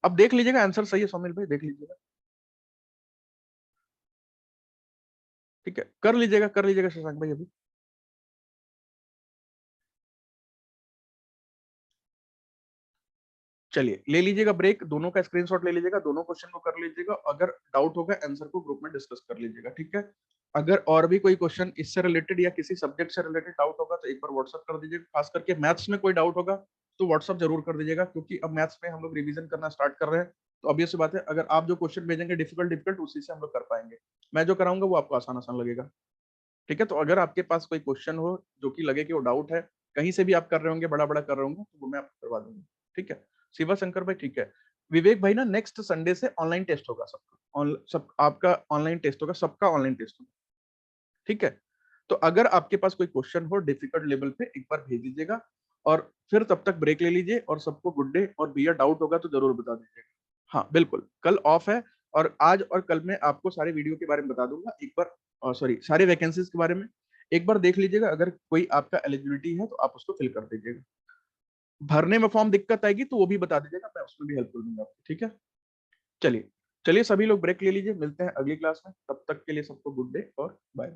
अब देख लीजिएगा आंसर सही है सोमिल भाई, देख लीजिएगा। ठीक है, कर लीजिएगा शशांक भाई अभी। चलिए ले लीजिएगा ब्रेक, दोनों का स्क्रीनशॉट ले लीजिएगा, दोनों क्वेश्चन को कर लीजिएगा। अगर डाउट होगा आंसर को ग्रुप में डिस्कस कर लीजिएगा। ठीक है, अगर और भी कोई क्वेश्चन इससे रिलेटेड या किसी सब्जेक्ट से रिलेटेड डाउट होगा तो एक बार व्हाट्सअप कर दीजिएगा। खास करके मैथ्स में कोई डाउट होगा तो व्हाट्सअप जरूर कर दीजिएगा, क्योंकि अब मैथ्स में हम लोग रिवीजन करना स्टार्ट कर रहे हैं। तो ऑब्वियस सी बात है, अगर आप जो क्वेश्चन भेजेंगे डिफिकल्ट डिफिकल्ट, उसी से हम लोग कर पाएंगे। मैं जो कराऊंगा वो आपको आसान आसान लगेगा। ठीक है, तो अगर आपके पास कोई क्वेश्चन हो जो कि लगे कि वो डाउट है, कहीं से भी आप कर रहे होंगे, बड़ा बड़ा कर रहे होंगे, तो वो मैं आपको करवा दूंगा। ठीक है, शिवा शंकर भाई। ठीक है, विवेक भाई ना नेक्स्ट संडे से ऑनलाइन टेस्ट होगा सबका, सब आपका ऑनलाइन टेस्ट होगा, सबका ऑनलाइन टेस्ट होगा। ठीक है, तो अगर आपके पास कोई क्वेश्चन हो डिफिकल्ट लेवल पे, एक बार भेज दीजिएगा। और फिर तब तक ब्रेक ले लीजिए और सबको गुड डे, और भैया डाउट होगा तो जरूर बता दीजिएगा। हाँ बिल्कुल, कल ऑफ है, और आज और कल मैं आपको सारे वीडियो के बारे में बता दूंगा एक बार, सॉरी सारे वैकेंसीज के बारे में एक बार देख लीजिएगा। अगर कोई आपका एलिजिबिलिटी है तो आप उसको फिल कर दीजिएगा। भरने में फॉर्म दिक्कत आएगी तो वो भी बता दीजिएगा, मैं उसमें भी हेल्प कर दूंगा आपको, ठीक है। चलिए चलिए, सभी लोग ब्रेक ले लीजिए, मिलते हैं अगली क्लास में, तब तक के लिए सबको गुड डे और बाय।